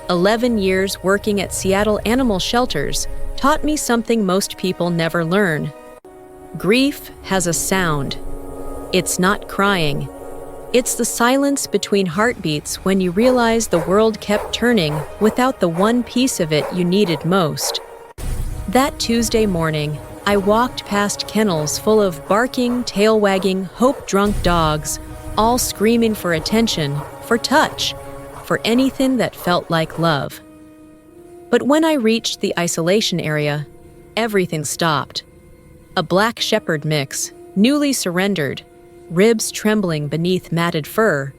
11 years working at Seattle animal shelters taught me something most people never learn. Grief has a sound. It's not crying. It's the silence between heartbeats when you realize the world kept turning without the one piece of it you needed most. That Tuesday morning, I walked past kennels full of barking, tail-wagging, hope-drunk dogs, all screaming for attention, for touch, for anything that felt like love. But when I reached the isolation area, everything stopped. A black shepherd mix, newly surrendered, ribs trembling beneath matted fur,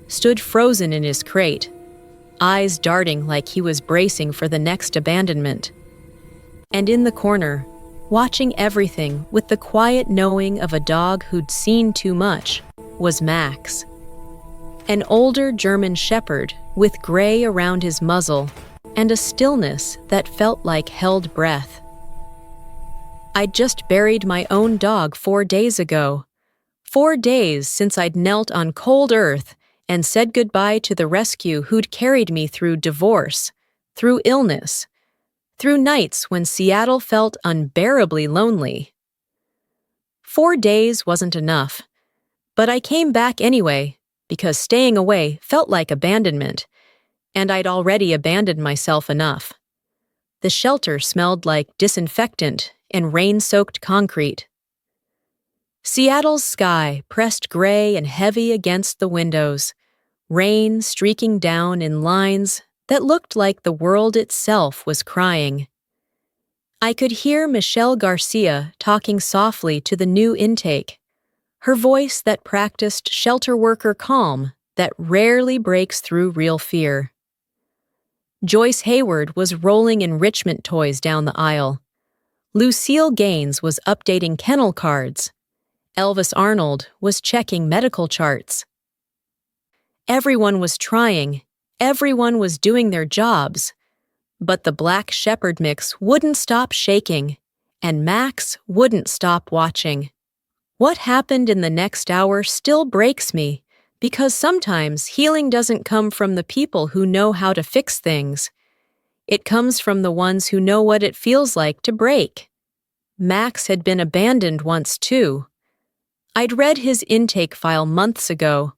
stood frozen in his crate, eyes darting like he was bracing for the next abandonment. And in the corner, watching everything with the quiet knowing of a dog who'd seen too much, was Max. An older German shepherd with gray around his muzzle and a stillness that felt like held breath. I'd just buried my own dog 4 days ago. 4 days since I'd knelt on cold earth and said goodbye to the rescue who'd carried me through divorce, through illness, through nights when Seattle felt unbearably lonely. 4 days wasn't enough, but I came back anyway because staying away felt like abandonment, and I'd already abandoned myself enough. The shelter smelled like disinfectant and rain-soaked concrete. Seattle's sky pressed gray and heavy against the windows, rain streaking down in lines that looked like the world itself was crying. I could hear Michelle Garcia talking softly to the new intake, her voice that practiced shelter worker calm that rarely breaks through real fear. Joyce Hayward was rolling enrichment toys down the aisle. Lucille Gaines was updating kennel cards. Elvis Arnold was checking medical charts. Everyone was trying. Everyone was doing their jobs. But the black shepherd mix wouldn't stop shaking, and Max wouldn't stop watching. What happened in the next hour still breaks me, because sometimes healing doesn't come from the people who know how to fix things. It comes from the ones who know what it feels like to break. Max had been abandoned once too. I'd read his intake file months ago.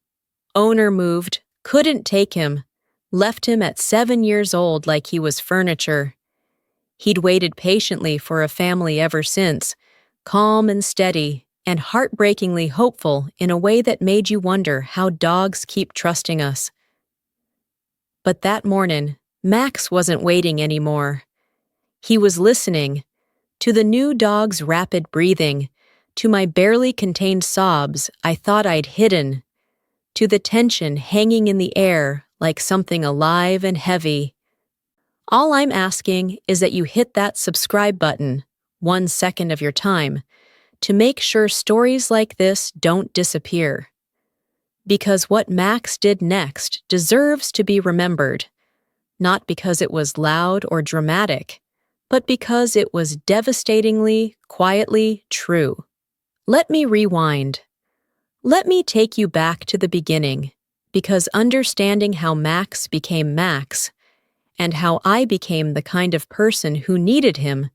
Owner moved, couldn't take him, left him at 7 years old like he was furniture. He'd waited patiently for a family ever since, calm and steady, and heartbreakingly hopeful in a way that made you wonder how dogs keep trusting us. But that morning, Max wasn't waiting anymore. He was listening to the new dog's rapid breathing, to my barely contained sobs I thought I'd hidden, to the tension hanging in the air like something alive and heavy. All I'm asking is that you hit that subscribe button, 1 second of your time, to make sure stories like this don't disappear. Because what Max did next deserves to be remembered, not because it was loud or dramatic, but because it was devastatingly, quietly true. Let me rewind. Let me take you back to the beginning, because understanding how Max became Max, and how I became the kind of person who needed him,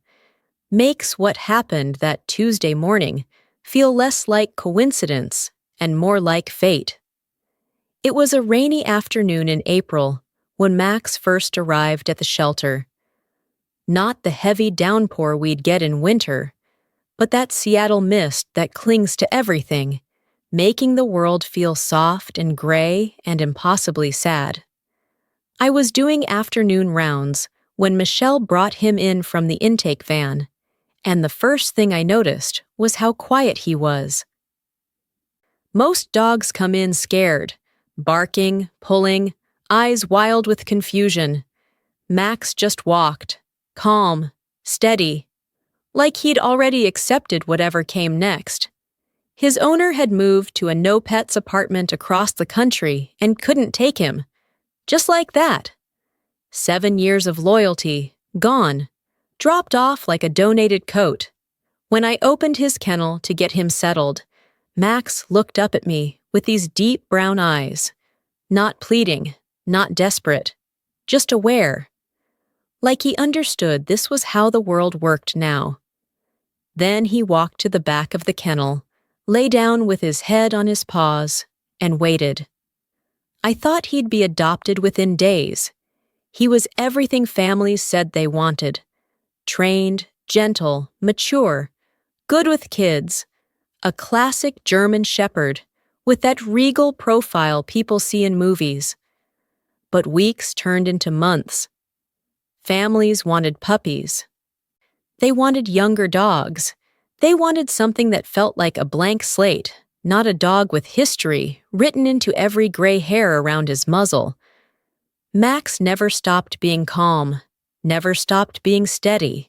makes what happened that Tuesday morning feel less like coincidence and more like fate. It was a rainy afternoon in April when Max first arrived at the shelter. Not the heavy downpour we'd get in winter, but that Seattle mist that clings to everything, making the world feel soft and gray and impossibly sad. I was doing afternoon rounds when Michelle brought him in from the intake van, and the first thing I noticed was how quiet he was. Most dogs come in scared, barking, pulling, eyes wild with confusion. Max just walked, calm, steady, like he'd already accepted whatever came next. His owner had moved to a no-pets apartment across the country and couldn't take him. Just like that. 7 years of loyalty, gone, dropped off like a donated coat. When I opened his kennel to get him settled, Max looked up at me with these deep brown eyes, not pleading, not desperate, just aware. Like he understood this was how the world worked now. Then he walked to the back of the kennel, lay down with his head on his paws, and waited. I thought he'd be adopted within days. He was everything families said they wanted. Trained, gentle, mature, good with kids, a classic German shepherd with that regal profile people see in movies. But weeks turned into months. Families wanted puppies. They wanted younger dogs. They wanted something that felt like a blank slate, not a dog with history written into every gray hair around his muzzle. Max never stopped being calm, never stopped being steady.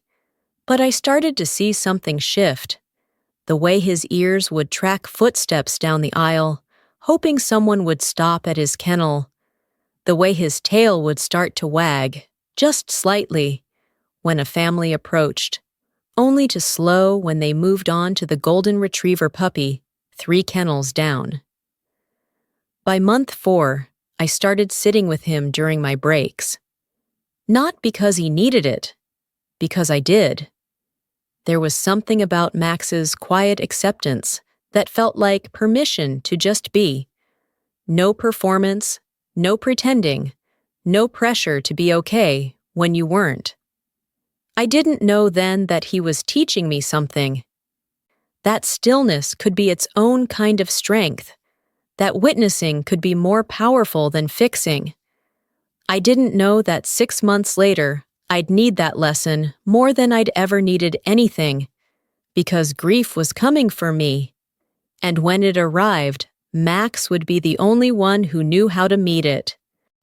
But I started to see something shift. The way his ears would track footsteps down the aisle, hoping someone would stop at his kennel. The way his tail would start to wag, just slightly, when a family approached, only to slow when they moved on to the golden retriever puppy, 3 kennels down. By month 4, I started sitting with him during my breaks. Not because he needed it, because I did. There was something about Max's quiet acceptance that felt like permission to just be. No performance, no pretending, no pressure to be okay when you weren't. I didn't know then that he was teaching me something. That stillness could be its own kind of strength. That witnessing could be more powerful than fixing. I didn't know that 6 months later, I'd need that lesson more than I'd ever needed anything, because grief was coming for me. And when it arrived, Max would be the only one who knew how to meet it.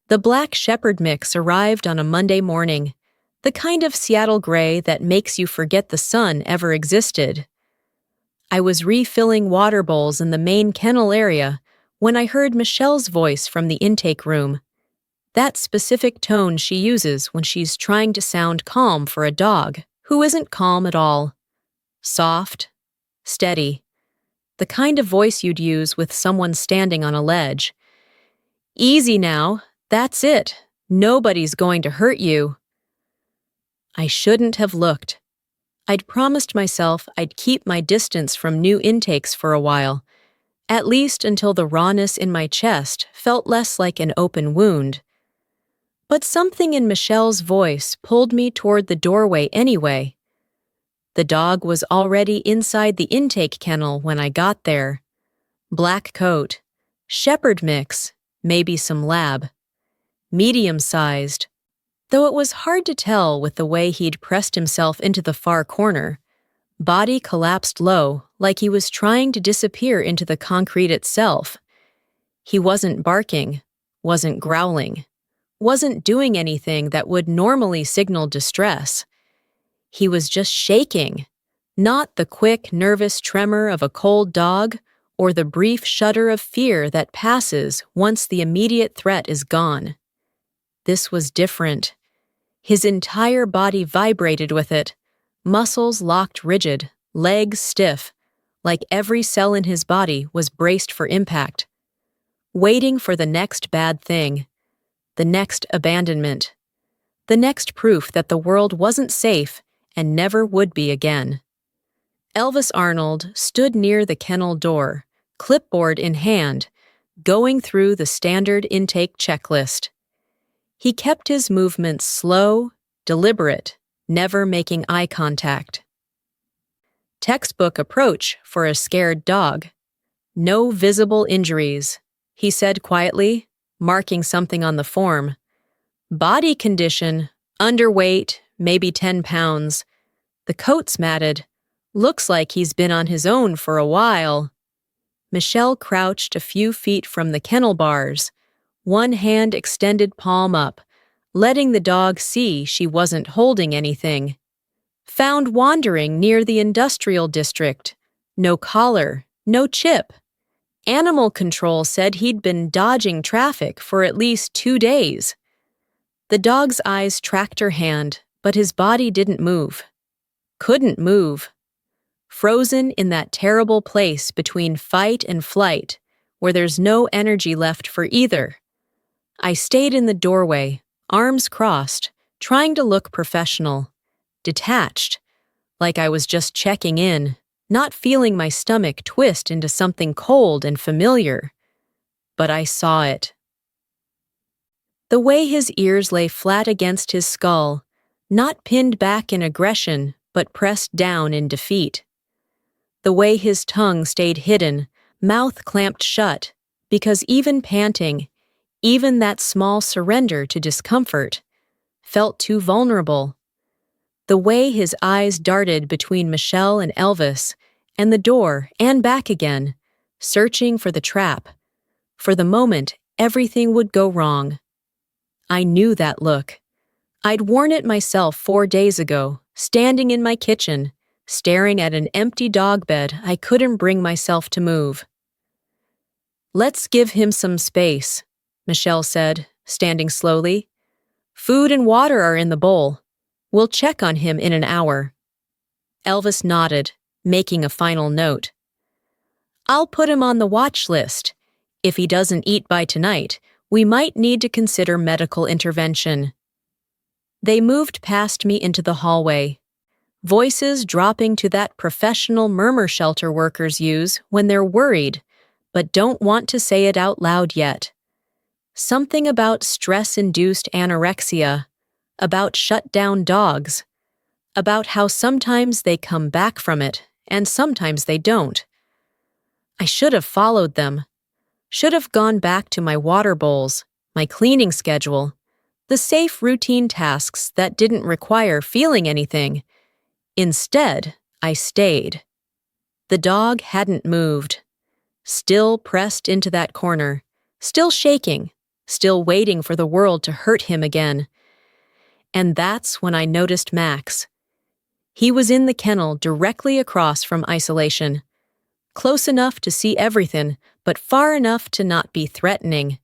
The Black Shepherd mix arrived on a Monday morning, the kind of Seattle gray that makes you forget the sun ever existed. I was refilling water bowls in the main kennel area when I heard Michelle's voice from the intake room. That specific tone she uses when she's trying to sound calm for a dog who isn't calm at all. Soft, steady, the kind of voice you'd use with someone standing on a ledge. Easy now, that's it. Nobody's going to hurt you. I shouldn't have looked. I'd promised myself I'd keep my distance from new intakes for a while, at least until the rawness in my chest felt less like an open wound. But something in Michelle's voice pulled me toward the doorway anyway. The dog was already inside the intake kennel when I got there. Black coat, shepherd mix, maybe some lab. Medium-sized, though it was hard to tell with the way he'd pressed himself into the far corner. Body collapsed low, like he was trying to disappear into the concrete itself. He wasn't barking, wasn't growling, wasn't doing anything that would normally signal distress. He was just shaking, not the quick, nervous tremor of a cold dog or the brief shudder of fear that passes once the immediate threat is gone. This was different. His entire body vibrated with it, muscles locked rigid, legs stiff, like every cell in his body was braced for impact, waiting for the next bad thing, the next abandonment, the next proof that the world wasn't safe and never would be again. Elvis Arnold stood near the kennel door, clipboard in hand, going through the standard intake checklist. He kept his movements slow, deliberate, never making eye contact. Textbook approach for a scared dog. No visible injuries, he said quietly, marking something on the form. Body condition, underweight, maybe 10 pounds. The coat's matted. Looks like he's been on his own for a while. Michelle crouched a few feet from the kennel bars, one hand extended palm up, letting the dog see she wasn't holding anything. Found wandering near the industrial district. No collar, no chip. Animal control said he'd been dodging traffic for at least 2 days. The dog's eyes tracked her hand, but his body didn't move. Couldn't move. Frozen in that terrible place between fight and flight, where there's no energy left for either. I stayed in the doorway, arms crossed, trying to look professional, detached, like I was just checking in, not feeling my stomach twist into something cold and familiar. But I saw it. The way his ears lay flat against his skull, not pinned back in aggression, but pressed down in defeat. The way his tongue stayed hidden, mouth clamped shut, because even panting, even that small surrender to discomfort, felt too vulnerable. The way his eyes darted between Michelle and Elvis, and the door and back again, searching for the trap, for the moment everything would go wrong. I knew that look. I'd worn it myself 4 days ago, standing in my kitchen, staring at an empty dog bed I couldn't bring myself to move. "Let's give him some space," Michelle said, standing slowly. "Food and water are in the bowl. We'll check on him in an hour." Elvis nodded, making a final note. "I'll put him on the watch list. If he doesn't eat by tonight, we might need to consider medical intervention." They moved past me into the hallway, voices dropping to that professional murmur shelter workers use when they're worried, but don't want to say it out loud yet. Something about stress-induced anorexia, about shut-down dogs, about how sometimes they come back from it and sometimes they don't. I should have followed them. Should have gone back to my water bowls, my cleaning schedule, the safe routine tasks that didn't require feeling anything. Instead, I stayed. The dog hadn't moved, still pressed into that corner, still shaking, still waiting for the world to hurt him again. And that's when I noticed Max. He was in the kennel directly across from isolation, close enough to see everything, but far enough to not be threatening.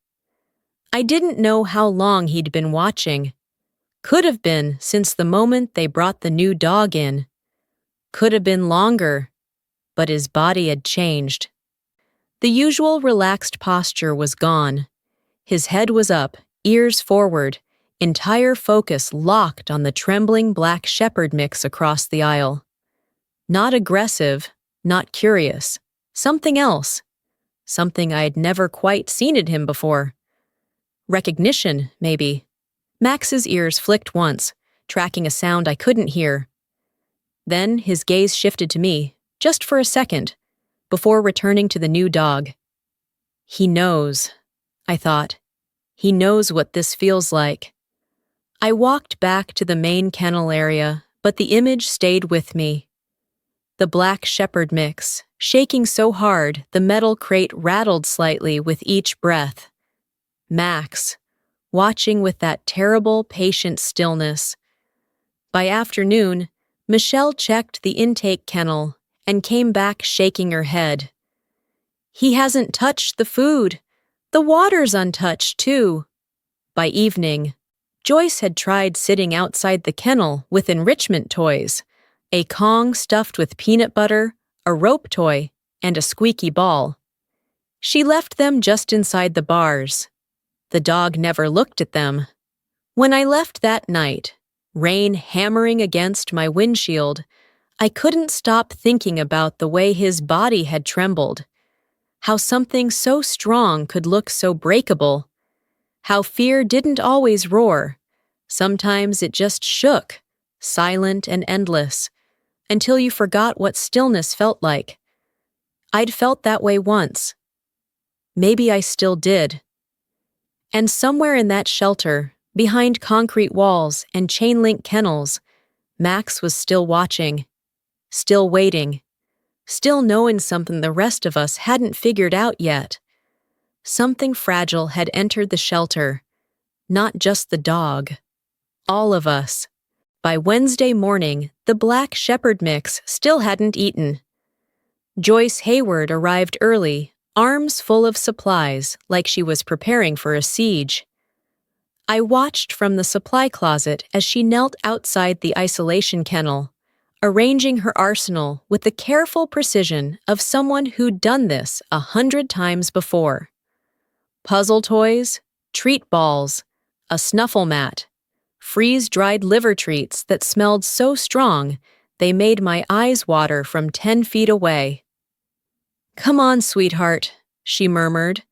I didn't know how long he'd been watching. Could have been since the moment they brought the new dog in. Could have been longer, but his body had changed. The usual relaxed posture was gone. His head was up, ears forward, entire focus locked on the trembling black shepherd mix across the aisle. Not aggressive, not curious, something else. Something I had never quite seen in him before. Recognition, maybe. Max's ears flicked once, tracking a sound I couldn't hear. Then his gaze shifted to me, just for a second, before returning to the new dog. He knows, I thought. He knows what this feels like. I walked back to the main kennel area, but the image stayed with me. The black shepherd mix, shaking so hard the metal crate rattled slightly with each breath. Max, watching with that terrible, patient stillness. By afternoon, Michelle checked the intake kennel and came back shaking her head. "He hasn't touched the food. The water's untouched, too." By evening, Joyce had tried sitting outside the kennel with enrichment toys, a Kong stuffed with peanut butter, a rope toy, and a squeaky ball. She left them just inside the bars. The dog never looked at them. When I left that night, rain hammering against my windshield, I couldn't stop thinking about the way his body had trembled, how something so strong could look so breakable, how fear didn't always roar. Sometimes it just shook, silent and endless, until you forgot what stillness felt like. I'd felt that way once. Maybe I still did. And somewhere in that shelter, behind concrete walls and chain-link kennels, Max was still watching, still waiting, still knowing something the rest of us hadn't figured out yet. Something fragile had entered the shelter, not just the dog. All of us. By Wednesday morning, the black shepherd mix still hadn't eaten. Joyce Hayward arrived early, arms full of supplies, like she was preparing for a siege. I watched from the supply closet as she knelt outside the isolation kennel, arranging her arsenal with the careful precision of someone who'd done this 100 times before. Puzzle toys, treat balls, a snuffle mat, freeze-dried liver treats that smelled so strong they made my eyes water from 10 feet away. "Come on, sweetheart," she murmured,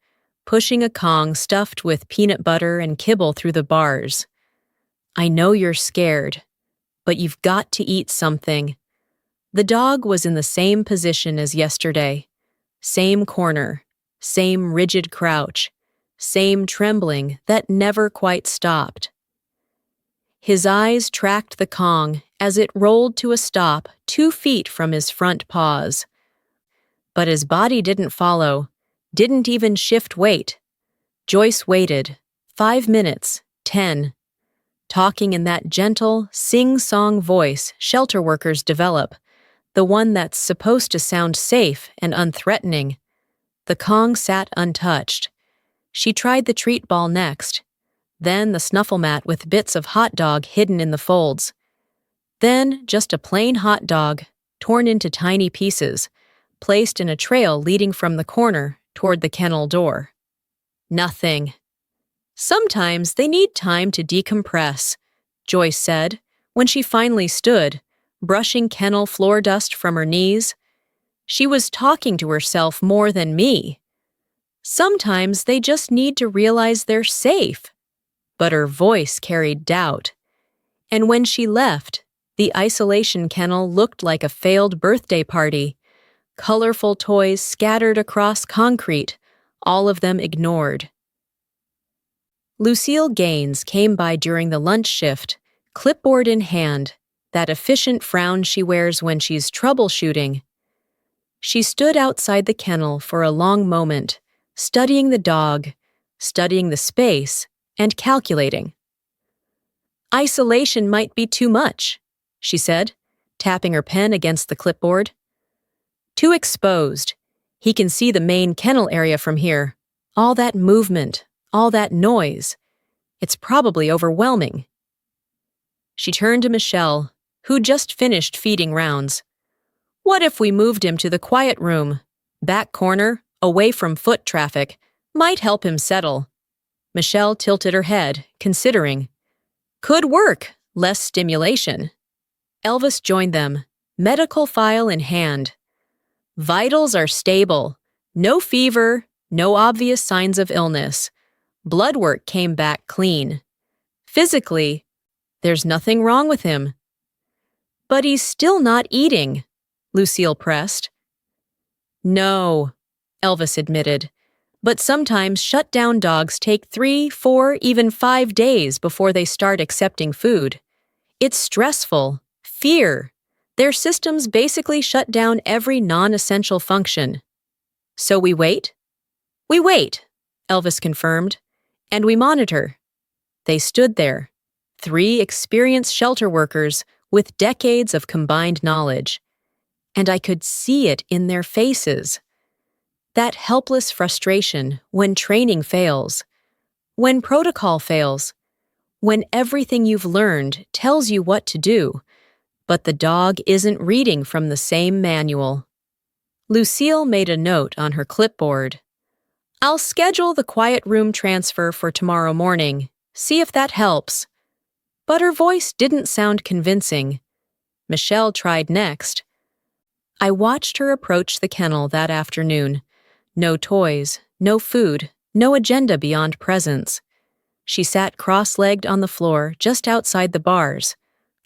pushing a Kong stuffed with peanut butter and kibble through the bars. "I know you're scared, but you've got to eat something." The dog was in the same position as yesterday. Same corner, same rigid crouch, same trembling that never quite stopped. His eyes tracked the Kong as it rolled to a stop 2 feet from his front paws. But his body didn't follow, didn't even shift weight. Joyce waited, 5 minutes, 10, talking in that gentle, sing-song voice shelter workers develop, the one that's supposed to sound safe and unthreatening. The Kong sat untouched. She tried the treat ball next, then the snuffle mat with bits of hot dog hidden in the folds. Then just a plain hot dog, torn into tiny pieces, placed in a trail leading from the corner toward the kennel door. Nothing. "Sometimes they need time to decompress," Joyce said, when she finally stood, brushing kennel floor dust from her knees. She was talking to herself more than me. "Sometimes they just need to realize they're safe." But her voice carried doubt. And when she left, the isolation kennel looked like a failed birthday party. Colorful toys scattered across concrete, all of them ignored. Lucille Gaines came by during the lunch shift, clipboard in hand, that efficient frown she wears when she's troubleshooting. She stood outside the kennel for a long moment, studying the dog, studying the space, and calculating. "Isolation might be too much," she said, tapping her pen against the clipboard. "Too exposed. He can see the main kennel area from here. All that movement, all that noise. It's probably overwhelming." She turned to Michelle, who'd just finished feeding rounds. "What if we moved him to the quiet room? Back corner, away from foot traffic. Might help him settle." Michelle tilted her head, considering. "Could work, less stimulation." Elvis joined them, medical file in hand. "Vitals are stable. No fever, no obvious signs of illness. Blood work came back clean. Physically, there's nothing wrong with him." "But he's still not eating," Lucille pressed. "No," Elvis admitted. "But sometimes shut-down dogs take 3, 4, even 5 days before they start accepting food. It's stressful. Fear. Their systems basically shut down every non-essential function." "So we wait?" "We wait," Elvis confirmed. "And we monitor." They stood there, 3 experienced shelter workers with decades of combined knowledge. And I could see it in their faces. That helpless frustration when training fails, when protocol fails, when everything you've learned tells you what to do, but the dog isn't reading from the same manual. Lucille made a note on her clipboard. "I'll schedule the quiet room transfer for tomorrow morning. See if that helps." But her voice didn't sound convincing. Michelle tried next. I watched her approach the kennel that afternoon. No toys, no food, no agenda beyond presence. She sat cross-legged on the floor just outside the bars,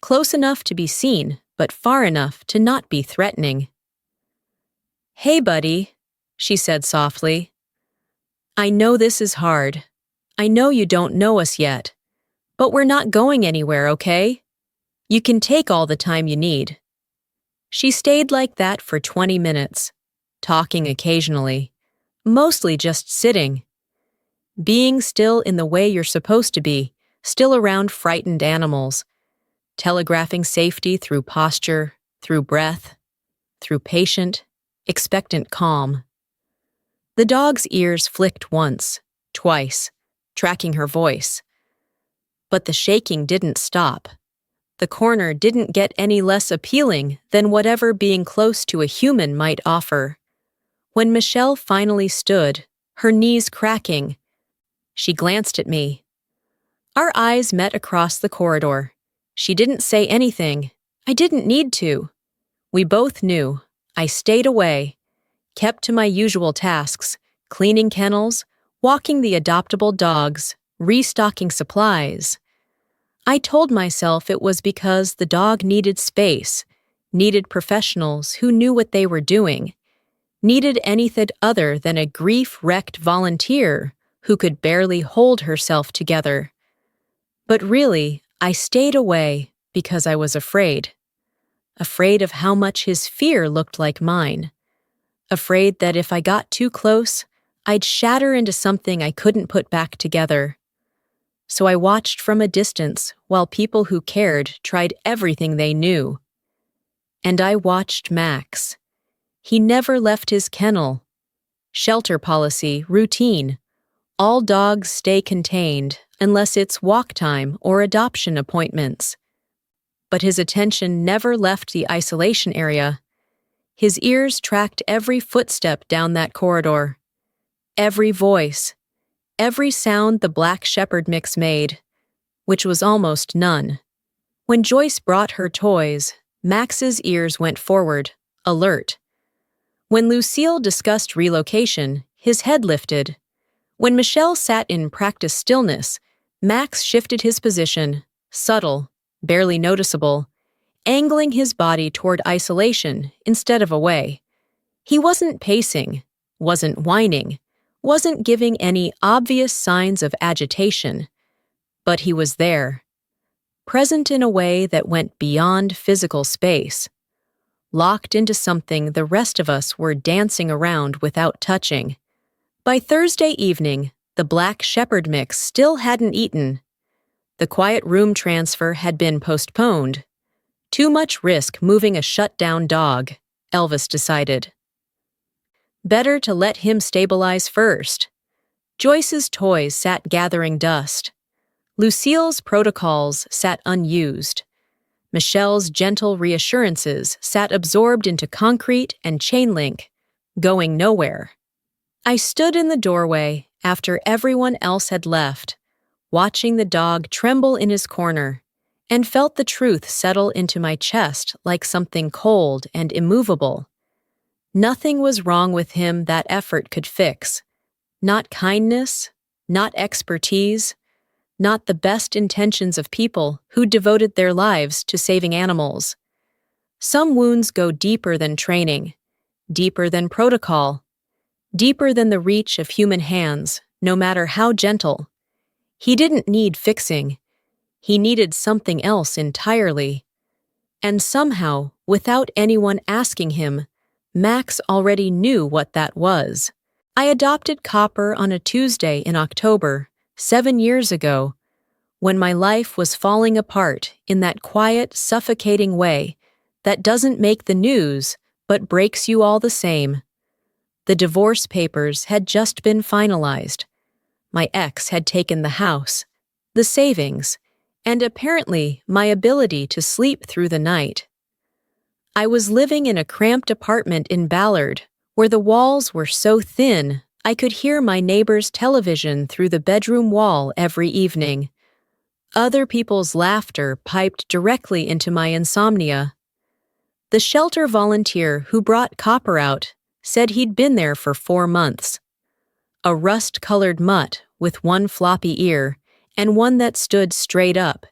close enough to be seen, but far enough to not be threatening. "Hey, buddy," she said softly. "I know this is hard. I know you don't know us yet. But we're not going anywhere, okay? You can take all the time you need." She stayed like that for 20 minutes, talking occasionally, mostly just sitting. Being still in the way you're supposed to be, still around frightened animals, telegraphing safety through posture, through breath, through patient, expectant calm. The dog's ears flicked once, twice, tracking her voice. But the shaking didn't stop. The corner didn't get any less appealing than whatever being close to a human might offer. When Michelle finally stood, her knees cracking, she glanced at me. Our eyes met across the corridor. She didn't say anything. I didn't need to. We both knew. I stayed away, kept to my usual tasks, cleaning kennels, walking the adoptable dogs, restocking supplies. I told myself it was because the dog needed space, needed professionals who knew what they were doing, needed anything other than a grief-wrecked volunteer who could barely hold herself together. But really, I stayed away because I was afraid. Afraid of how much his fear looked like mine. Afraid that if I got too close, I'd shatter into something I couldn't put back together. So I watched from a distance while people who cared tried everything they knew. And I watched Max. He never left his kennel. Shelter policy, routine. All dogs stay contained unless it's walk time or adoption appointments. But his attention never left the isolation area. His ears tracked every footstep down that corridor. Every voice. Every sound the Black Shepherd mix made, which was almost none. When Joyce brought her toys, Max's ears went forward, alert. When Lucille discussed relocation, his head lifted. When Michelle sat in practice stillness, Max shifted his position, subtle, barely noticeable, angling his body toward isolation instead of away. He wasn't pacing, wasn't whining, wasn't giving any obvious signs of agitation, but he was there, present in a way that went beyond physical space, locked into something the rest of us were dancing around without touching. By Thursday evening, the Black Shepherd mix still hadn't eaten. The quiet room transfer had been postponed. Too much risk moving a shut-down dog, Elvis decided. Better to let him stabilize first. Joyce's toys sat gathering dust. Lucille's protocols sat unused. Michelle's gentle reassurances sat absorbed into concrete and chain link, going nowhere. I stood in the doorway after everyone else had left, watching the dog tremble in his corner, and felt the truth settle into my chest like something cold and immovable. Nothing was wrong with him that effort could fix. Not kindness, not expertise, not the best intentions of people who devoted their lives to saving animals. Some wounds go deeper than training, deeper than protocol, deeper than the reach of human hands, no matter how gentle. He didn't need fixing. He needed something else entirely. And somehow, without anyone asking him, Max already knew what that was. I adopted Copper on a Tuesday in October, 7 years ago, when my life was falling apart in that quiet, suffocating way that doesn't make the news but breaks you all the same. The divorce papers had just been finalized. My ex had taken the house, the savings, and apparently my ability to sleep through the night. I was living in a cramped apartment in Ballard, where the walls were so thin I could hear my neighbor's television through the bedroom wall every evening. Other people's laughter piped directly into my insomnia. The shelter volunteer who brought Copper out said he'd been there for 4 months. A rust-colored mutt with one floppy ear and one that stood straight up,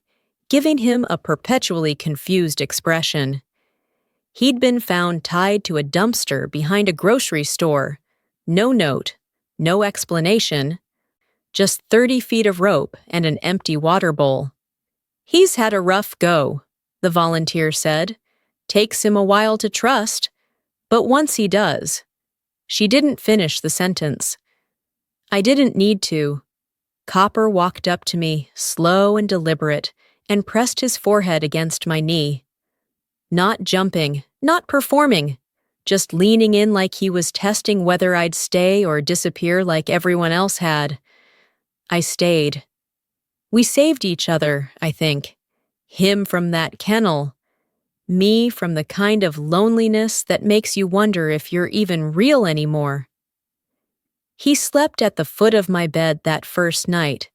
giving him a perpetually confused expression. He'd been found tied to a dumpster behind a grocery store. No note, no explanation, just 30 feet of rope and an empty water bowl. "He's had a rough go," the volunteer said. "Takes him a while to trust, but once he does." She didn't finish the sentence. I didn't need to. Copper walked up to me, slow and deliberate, and pressed his forehead against my knee. Not jumping, not performing, just leaning in like he was testing whether I'd stay or disappear like everyone else had. I stayed. We saved each other, I think. Him from that kennel. Me from the kind of loneliness that makes you wonder if you're even real anymore. He slept at the foot of my bed that first night,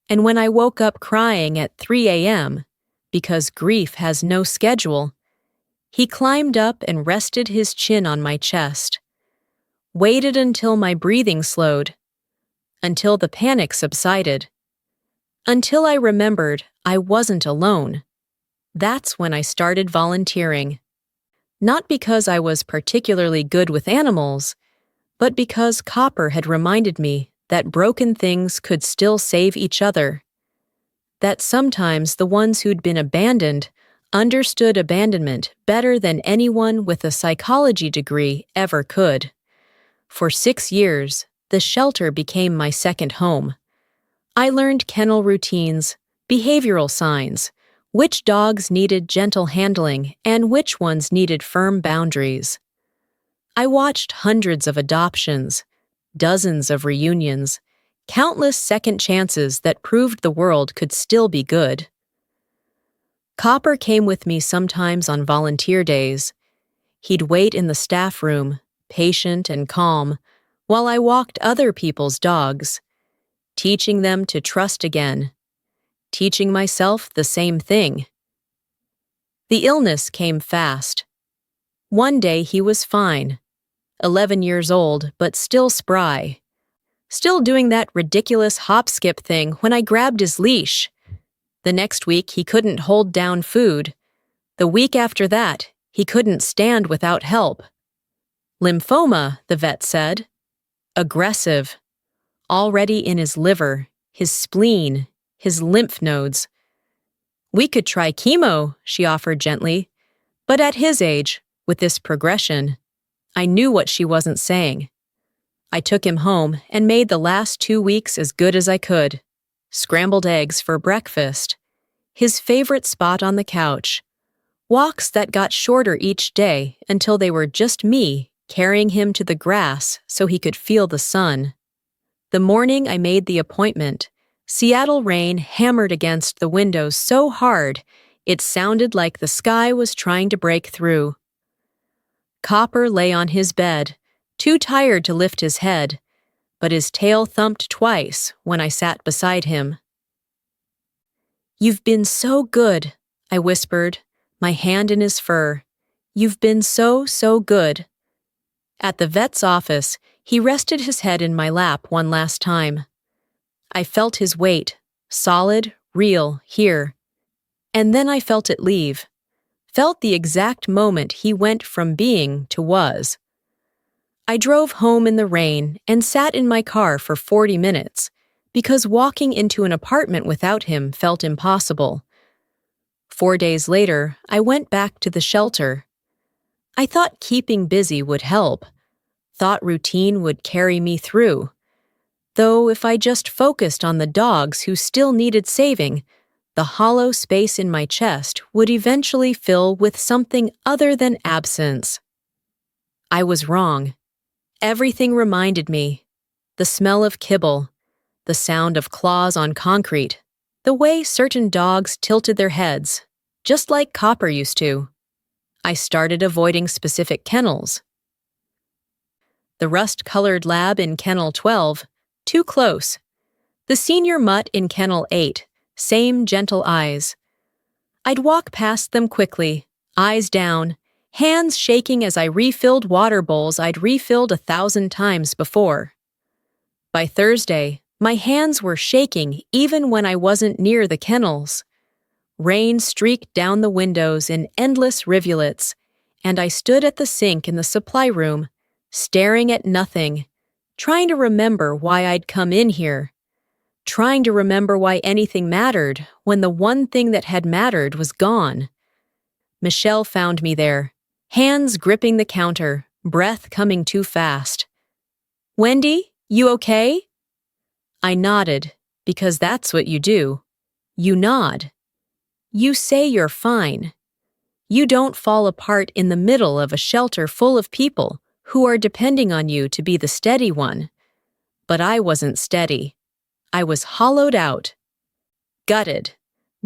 And when I woke up crying at 3 a.m., because grief has no schedule, he climbed up and rested his chin on my chest, waited until my breathing slowed, until the panic subsided, until I remembered I wasn't alone. That's when I started volunteering. Not because I was particularly good with animals, but because Copper had reminded me that broken things could still save each other. That sometimes the ones who'd been abandoned understood abandonment better than anyone with a psychology degree ever could. For 6 years, the shelter became my second home. I learned kennel routines, behavioral signs, which dogs needed gentle handling and which ones needed firm boundaries. I watched hundreds of adoptions, dozens of reunions, countless second chances that proved the world could still be good. Copper came with me sometimes on volunteer days. He'd wait in the staff room, patient and calm, while I walked other people's dogs, teaching them to trust again, teaching myself the same thing. The illness came fast. One day he was fine, 11 years old, but still spry. Still doing that ridiculous hop-skip thing when I grabbed his leash. The next week, he couldn't hold down food. The week after that, he couldn't stand without help. Lymphoma, the vet said. Aggressive. Already in his liver, his spleen, his lymph nodes. We could try chemo, she offered gently. But at his age, with this progression, I knew what she wasn't saying. I took him home and made the last 2 weeks as good as I could. Scrambled eggs for breakfast. His favorite spot on the couch. Walks that got shorter each day until they were just me carrying him to the grass so he could feel the sun. The morning I made the appointment, Seattle rain hammered against the windows so hard it sounded like the sky was trying to break through. Copper lay on his bed, too tired to lift his head, but his tail thumped twice when I sat beside him. "You've been so good," I whispered, my hand in his fur. "You've been so, so good." At the vet's office, he rested his head in my lap one last time. I felt his weight, solid, real, here. And then I felt it leave. Felt the exact moment he went from being to was. I drove home in the rain and sat in my car for 40 minutes because walking into an apartment without him felt impossible. 4 days later, I went back to the shelter. I thought keeping busy would help. Thought routine would carry me through. Though if I just focused on the dogs who still needed saving, the hollow space in my chest would eventually fill with something other than absence. I was wrong. Everything reminded me. The smell of kibble, the sound of claws on concrete, the way certain dogs tilted their heads, just like Copper used to. I started avoiding specific kennels. The rust-colored lab in Kennel 12, too close. The senior mutt in Kennel 8, same gentle eyes. I'd walk past them quickly, eyes down, hands shaking as I refilled water bowls I'd refilled 1,000 times before. By Thursday, my hands were shaking even when I wasn't near the kennels. Rain streaked down the windows in endless rivulets, and I stood at the sink in the supply room, staring at nothing, trying to remember why I'd come in here, trying to remember why anything mattered when the one thing that had mattered was gone. Michelle found me there, hands gripping the counter, breath coming too fast. "Wendy, you okay?" I nodded, because that's what you do. You nod. You say you're fine. You don't fall apart in the middle of a shelter full of people who are depending on you to be the steady one. But I wasn't steady. I was hollowed out. Gutted.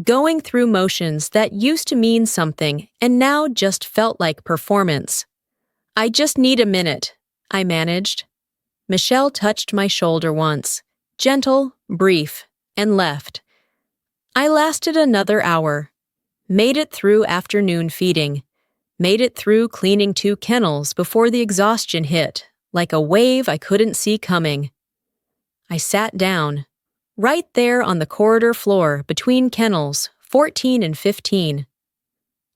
Going through motions that used to mean something and now just felt like performance. "I just need a minute," I managed. Michelle touched my shoulder once, gentle, brief, and left. I lasted another hour, made it through afternoon feeding, made it through cleaning 2 kennels before the exhaustion hit, like a wave I couldn't see coming. I sat down, right there on the corridor floor between kennels 14 and 15.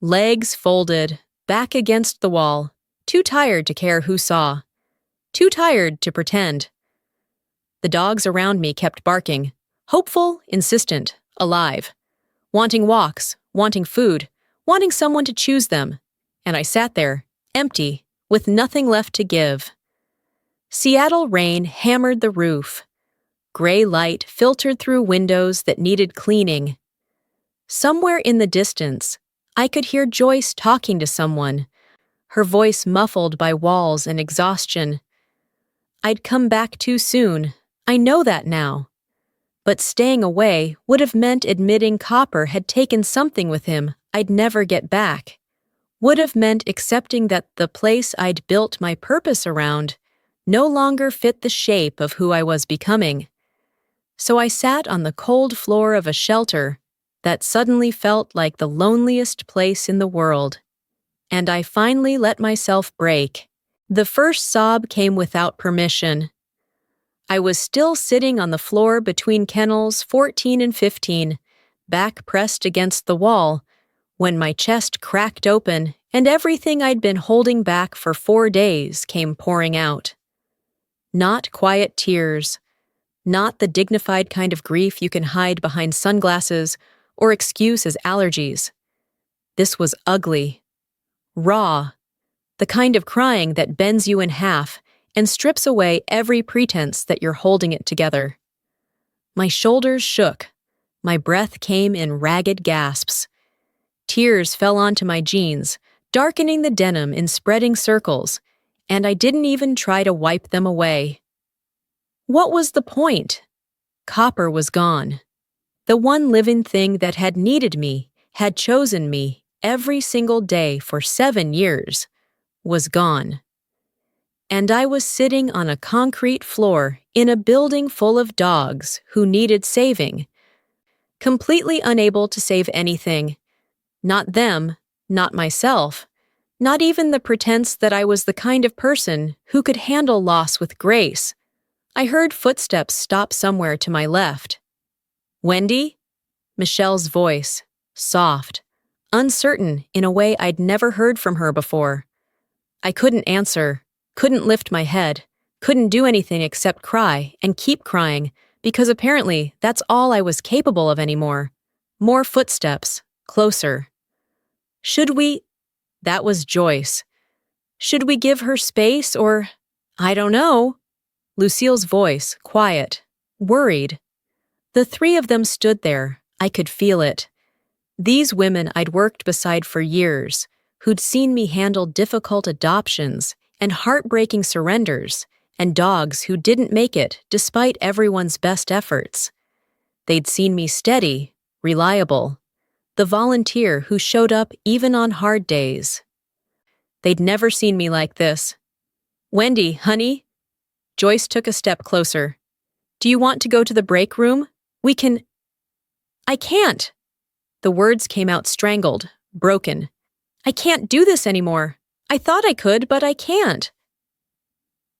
Legs folded, back against the wall, too tired to care who saw, too tired to pretend. The dogs around me kept barking, hopeful, insistent, alive, wanting walks, wanting food, wanting someone to choose them, and I sat there, empty, with nothing left to give. Seattle rain hammered the roof. Gray light filtered through windows that needed cleaning. Somewhere in the distance, I could hear Joyce talking to someone, her voice muffled by walls and exhaustion. I'd come back too soon, I know that now. But staying away would have meant admitting Copper had taken something with him I'd never get back. Would have meant accepting that the place I'd built my purpose around no longer fit the shape of who I was becoming. So I sat on the cold floor of a shelter that suddenly felt like the loneliest place in the world. And I finally let myself break. The first sob came without permission. I was still sitting on the floor between kennels 14 and 15, back pressed against the wall, when my chest cracked open and everything I'd been holding back for 4 days came pouring out. Not quiet tears, not the dignified kind of grief you can hide behind sunglasses or excuse as allergies. This was ugly, raw, the kind of crying that bends you in half and strips away every pretense that you're holding it together. My shoulders shook, my breath came in ragged gasps. Tears fell onto my jeans, darkening the denim in spreading circles, and I didn't even try to wipe them away. What was the point? Copper was gone. The one living thing that had needed me, had chosen me every single day for 7 years, was gone. And I was sitting on a concrete floor in a building full of dogs who needed saving, completely unable to save anything. Not them, not myself, not even the pretense that I was the kind of person who could handle loss with grace. I heard footsteps stop somewhere to my left. "Wendy?" Michelle's voice, soft, uncertain in a way I'd never heard from her before. I couldn't answer, couldn't lift my head, couldn't do anything except cry and keep crying, because apparently that's all I was capable of anymore. More footsteps, closer. Should we? That was Joyce. Should we give her space or? I don't know. Lucille's voice, quiet, worried. The 3 of them stood there. I could feel it. These women I'd worked beside for years, who'd seen me handle difficult adoptions and heartbreaking surrenders, and dogs who didn't make it despite everyone's best efforts. They'd seen me steady, reliable, the volunteer who showed up even on hard days. They'd never seen me like this. "Wendy, honey?" Joyce took a step closer. "Do you want to go to the break room? We can—" "I can't!" The words came out strangled, broken. "I can't do this anymore. I thought I could, but I can't."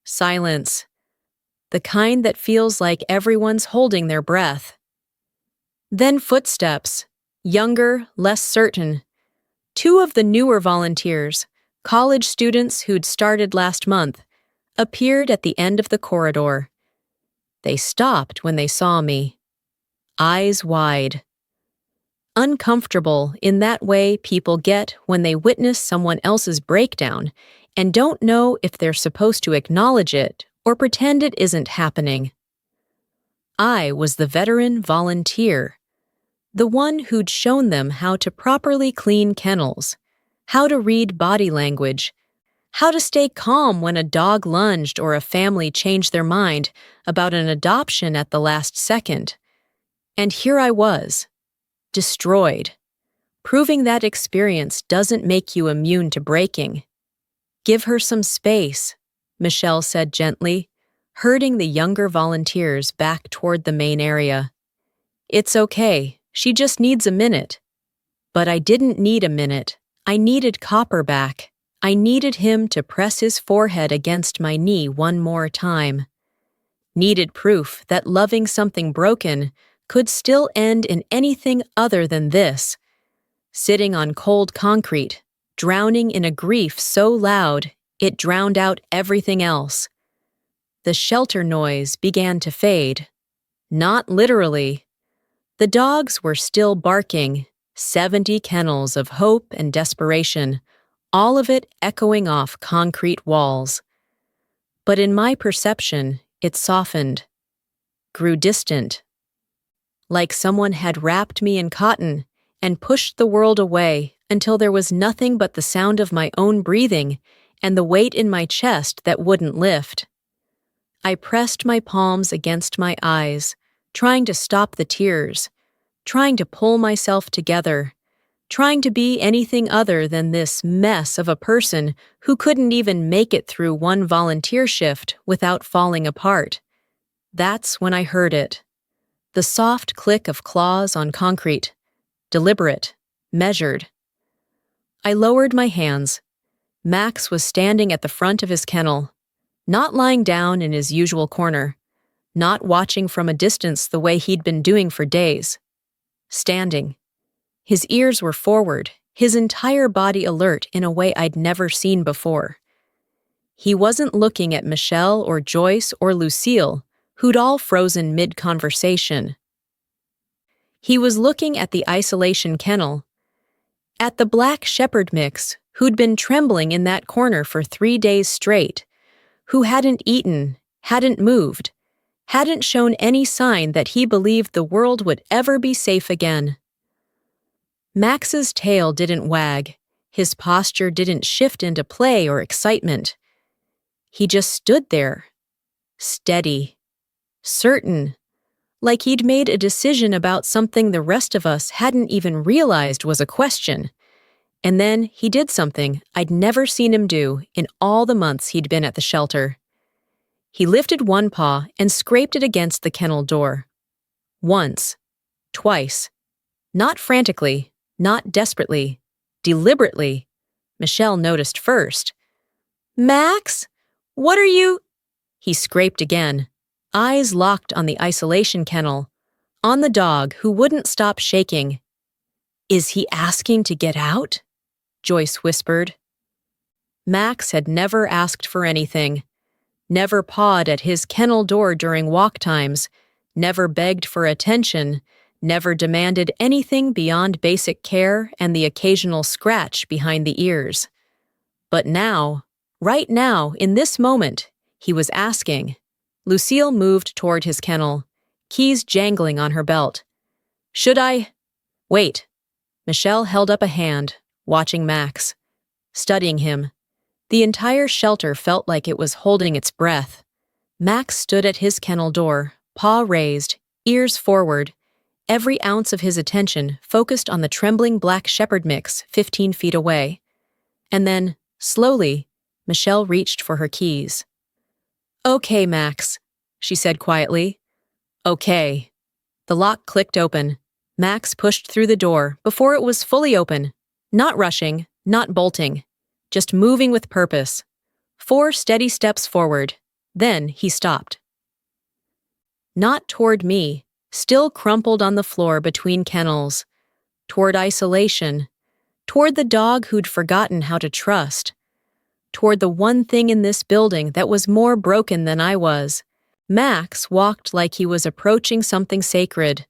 Silence. The kind that feels like everyone's holding their breath. Then footsteps, younger, less certain. 2 of the newer volunteers, college students who'd started last month, appeared at the end of the corridor. They stopped when they saw me, eyes wide. Uncomfortable in that way people get when they witness someone else's breakdown and don't know if they're supposed to acknowledge it or pretend it isn't happening. I was the veteran volunteer, the one who'd shown them how to properly clean kennels, how to read body language, how to stay calm when a dog lunged or a family changed their mind about an adoption at the last second. And here I was, destroyed, proving that experience doesn't make you immune to breaking. "Give her some space," Michelle said gently, herding the younger volunteers back toward the main area. It's okay, she just needs a minute. But I didn't need a minute. I needed Copper back. I needed him to press his forehead against my knee one more time. Needed proof that loving something broken could still end in anything other than this. Sitting on cold concrete, drowning in a grief so loud it drowned out everything else. The shelter noise began to fade. Not literally. The dogs were still barking, 70 kennels of hope and desperation, all of it echoing off concrete walls. But in my perception, it softened, grew distant. Like someone had wrapped me in cotton and pushed the world away until there was nothing but the sound of my own breathing and the weight in my chest that wouldn't lift. I pressed my palms against my eyes, trying to stop the tears, trying to pull myself together, trying to be anything other than this mess of a person who couldn't even make it through one volunteer shift without falling apart. That's when I heard it. The soft click of claws on concrete. Deliberate. Measured. I lowered my hands. Max was standing at the front of his kennel, not lying down in his usual corner, not watching from a distance the way he'd been doing for days. Standing. His ears were forward, his entire body alert in a way I'd never seen before. He wasn't looking at Michelle or Joyce or Lucille, who'd all frozen mid-conversation. He was looking at the isolation kennel, at the black shepherd mix who'd been trembling in that corner for 3 days straight, who hadn't eaten, hadn't moved, hadn't shown any sign that he believed the world would ever be safe again. Max's tail didn't wag, his posture didn't shift into play or excitement. He just stood there, steady, certain, like he'd made a decision about something the rest of us hadn't even realized was a question. And then he did something I'd never seen him do in all the months he'd been at the shelter. He lifted one paw and scraped it against the kennel door. Once, twice, not frantically, not desperately, deliberately. Michelle noticed first. "Max? What are you—" He scraped again, eyes locked on the isolation kennel, on the dog who wouldn't stop shaking. "Is he asking to get out?" Joyce whispered. Max had never asked for anything, never pawed at his kennel door during walk times, never begged for attention, never demanded anything beyond basic care and the occasional scratch behind the ears. But now, right now, in this moment, he was asking. Lucille moved toward his kennel, keys jangling on her belt. "Should I—" "Wait." Michelle held up a hand, watching Max, studying him. The entire shelter felt like it was holding its breath. Max stood at his kennel door, paw raised, ears forward, every ounce of his attention focused on the trembling black shepherd mix 15 feet away. And then, slowly, Michelle reached for her keys. "Okay, Max," she said quietly. "Okay." The lock clicked open. Max pushed through the door before it was fully open, not rushing, not bolting, just moving with purpose. 4 steady steps forward. Then he stopped. Not toward me, still crumpled on the floor between kennels. Toward isolation. Toward the dog who'd forgotten how to trust. Toward the one thing in this building that was more broken than I was. Max walked like he was approaching something sacred.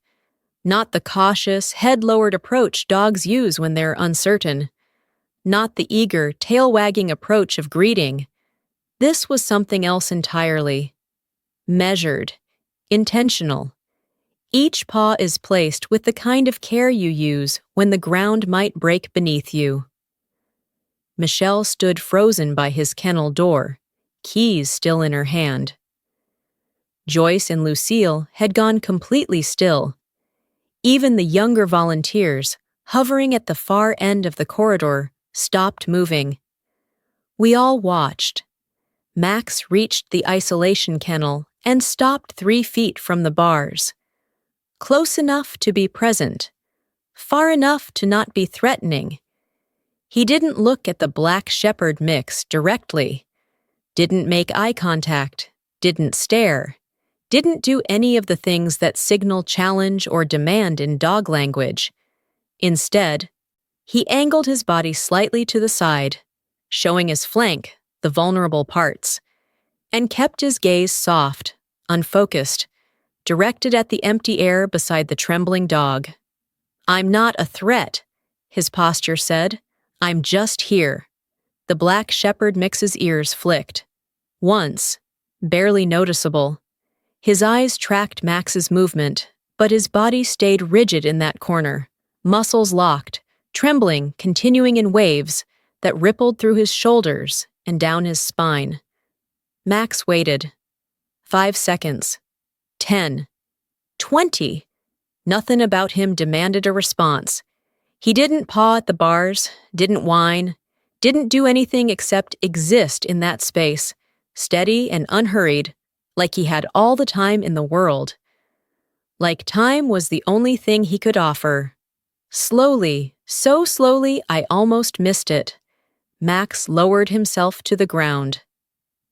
Not the cautious, head-lowered approach dogs use when they're uncertain. Not the eager, tail-wagging approach of greeting. This was something else entirely. Measured. Intentional. Each paw is placed with the kind of care you use when the ground might break beneath you. Michelle stood frozen by his kennel door, keys still in her hand. Joyce and Lucille had gone completely still. Even the younger volunteers, hovering at the far end of the corridor, stopped moving. We all watched. Max reached the isolation kennel and stopped 3 feet from the bars. close enough to be present, far enough to not be threatening. He didn't look at the black shepherd mix directly, didn't make eye contact, didn't stare, didn't do any of the things that signal challenge or demand in dog language. Instead, he angled his body slightly to the side, showing his flank, the vulnerable parts, and kept his gaze soft, unfocused, directed at the empty air beside the trembling dog. "I'm not a threat," his posture said. "I'm just here." The black shepherd mix's ears flicked. Once, barely noticeable. His eyes tracked Max's movement, but his body stayed rigid in that corner, muscles locked, trembling, continuing in waves that rippled through his shoulders and down his spine. Max waited. 5 seconds. 10. 20. Nothing about him demanded a response. He didn't paw at the bars, didn't whine, didn't do anything except exist in that space, steady and unhurried, like he had all the time in the world. Like time was the only thing he could offer. Slowly, so slowly I almost missed it, Max lowered himself to the ground.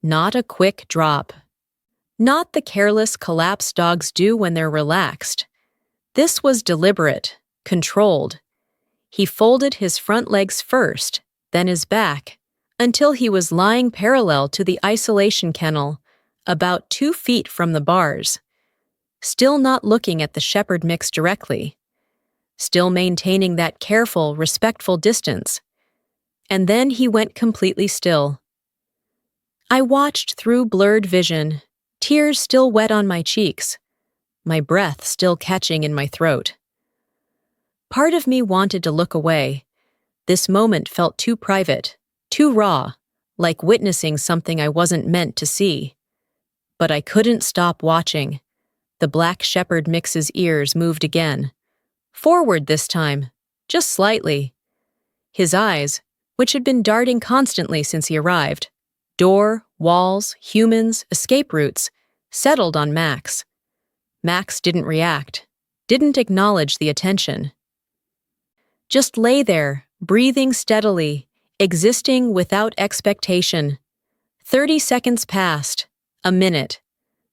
Not a quick drop. Not the careless collapse dogs do when they're relaxed. This was deliberate, controlled. He folded his front legs first, then his back, until he was lying parallel to the isolation kennel, about 2 feet from the bars. Still not looking at the shepherd mix directly. Still maintaining that careful, respectful distance. And then he went completely still. I watched through blurred vision, tears still wet on my cheeks, my breath still catching in my throat. Part of me wanted to look away. This moment felt too private, too raw, like witnessing something I wasn't meant to see. But I couldn't stop watching. The black shepherd mix's ears moved again. Forward this time, just slightly. His eyes, which had been darting constantly since he arrived, door, walls, humans, escape routes, settled on Max. Max didn't react, didn't acknowledge the attention. Just lay there, breathing steadily, existing without expectation. 30 seconds passed, a minute.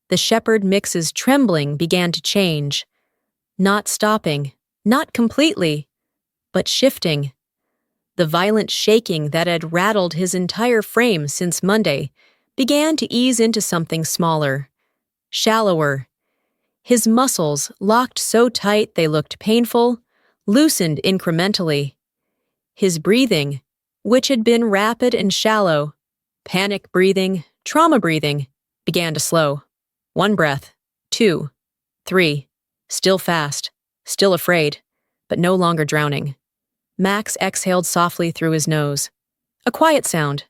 The shepherd mix's trembling began to change. Not stopping, not completely, but shifting. The violent shaking that had rattled his entire frame since Monday began to ease into something smaller, shallower. His muscles, locked so tight they looked painful, loosened incrementally. His breathing, which had been rapid and shallow, panic breathing, trauma breathing, began to slow. 1 breath, 2, 3, still fast, still afraid, but no longer drowning. Max exhaled softly through his nose. A quiet sound,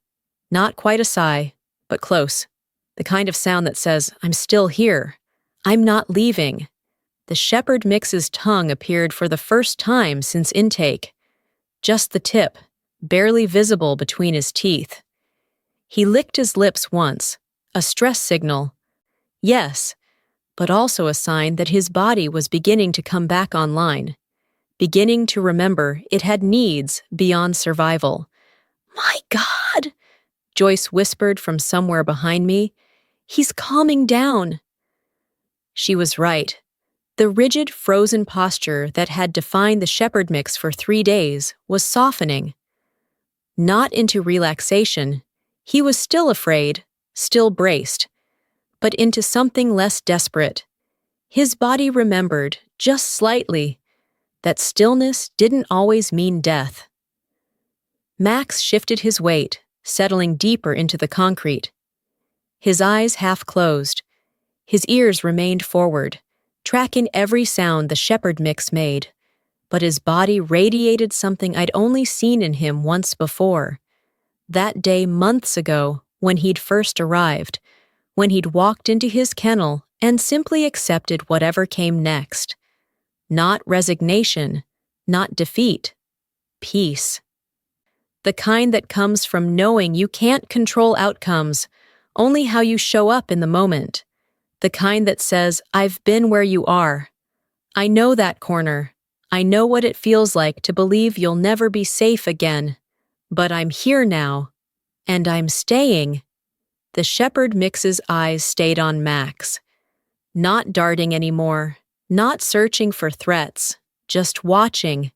not quite a sigh, but close. The kind of sound that says, "I'm still here. I'm not leaving." The shepherd mix's tongue appeared for the first time since intake. Just the tip, barely visible between his teeth. He licked his lips once, a stress signal. Yes, but also a sign that his body was beginning to come back online. Beginning to remember it had needs beyond survival. "My God," Joyce whispered from somewhere behind me. "He's calming down." She was right. The rigid, frozen posture that had defined the shepherd mix for 3 days was softening. Not into relaxation. He was still afraid, still braced, but into something less desperate. His body remembered, just slightly, that stillness didn't always mean death. Max shifted his weight, settling deeper into the concrete. His eyes half closed. His ears remained forward, tracking every sound the shepherd mix made, but his body radiated something I'd only seen in him once before. That day months ago, when he'd first arrived, when he'd walked into his kennel and simply accepted whatever came next. Not resignation, not defeat. Peace. The kind that comes from knowing you can't control outcomes, only how you show up in the moment. The kind that says, "I've been where you are. I know that corner. I know what it feels like to believe you'll never be safe again. But I'm here now. And I'm staying." The shepherd mix's eyes stayed on Max. Not darting anymore, not searching for threats, just watching.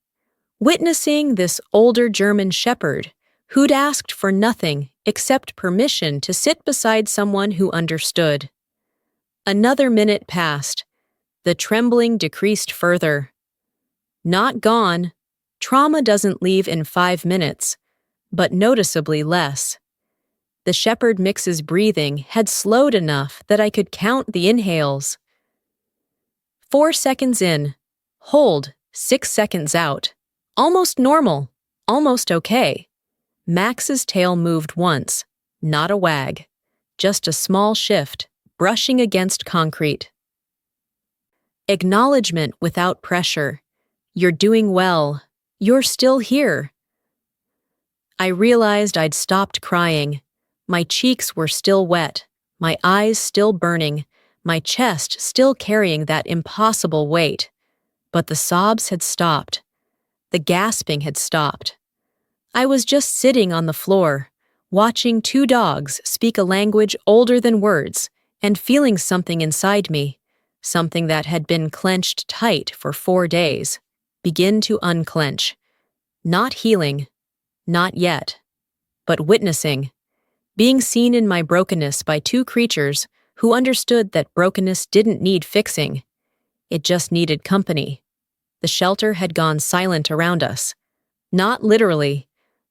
Witnessing this older German shepherd who'd asked for nothing except permission to sit beside someone who understood. Another minute passed. The trembling decreased further. Not gone. Trauma doesn't leave in 5 minutes, but noticeably less. The shepherd mix's breathing had slowed enough that I could count the inhales. 4 seconds in. Hold, 6 seconds out. Almost normal. Almost okay. Max's tail moved once. Not a wag. Just a small shift, brushing against concrete. Acknowledgement without pressure. You're doing well. You're still here. I realized I'd stopped crying. My cheeks were still wet, my eyes still burning, my chest still carrying that impossible weight. But the sobs had stopped. The gasping had stopped. I was just sitting on the floor, watching 2 dogs speak a language older than words, and feeling something inside me, something that had been clenched tight for 4 days, begin to unclench. Not healing, not yet, but witnessing. Being seen in my brokenness by 2 creatures who understood that brokenness didn't need fixing. It just needed company. The shelter had gone silent around us. Not literally.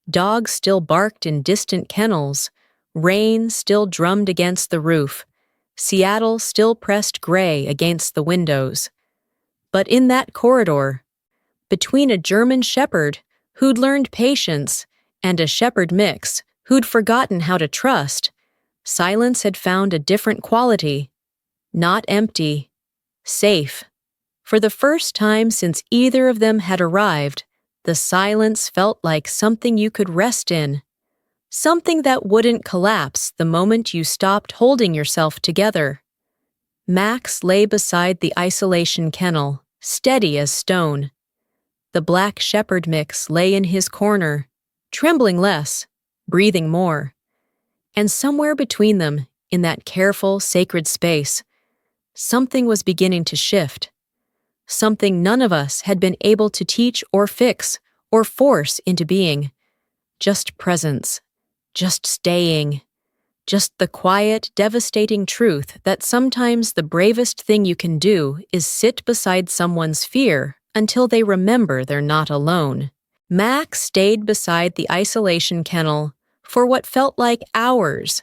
Dogs still barked in distant kennels. Rain still drummed against the roof. Seattle still pressed gray against the windows. But in that corridor, between a German shepherd who'd learned patience and a shepherd mix who'd forgotten how to trust, silence had found a different quality. Not empty. Safe. For the first time since either of them had arrived, the silence felt like something you could rest in. Something that wouldn't collapse the moment you stopped holding yourself together. Max lay beside the isolation kennel, steady as stone. The black shepherd mix lay in his corner, trembling less, breathing more. And somewhere between them, in that careful, sacred space, something was beginning to shift. Something none of us had been able to teach or fix or force into being. Just presence. Just staying. Just the quiet, devastating truth that sometimes the bravest thing you can do is sit beside someone's fear until they remember they're not alone. Max stayed beside the isolation kennel for what felt like hours,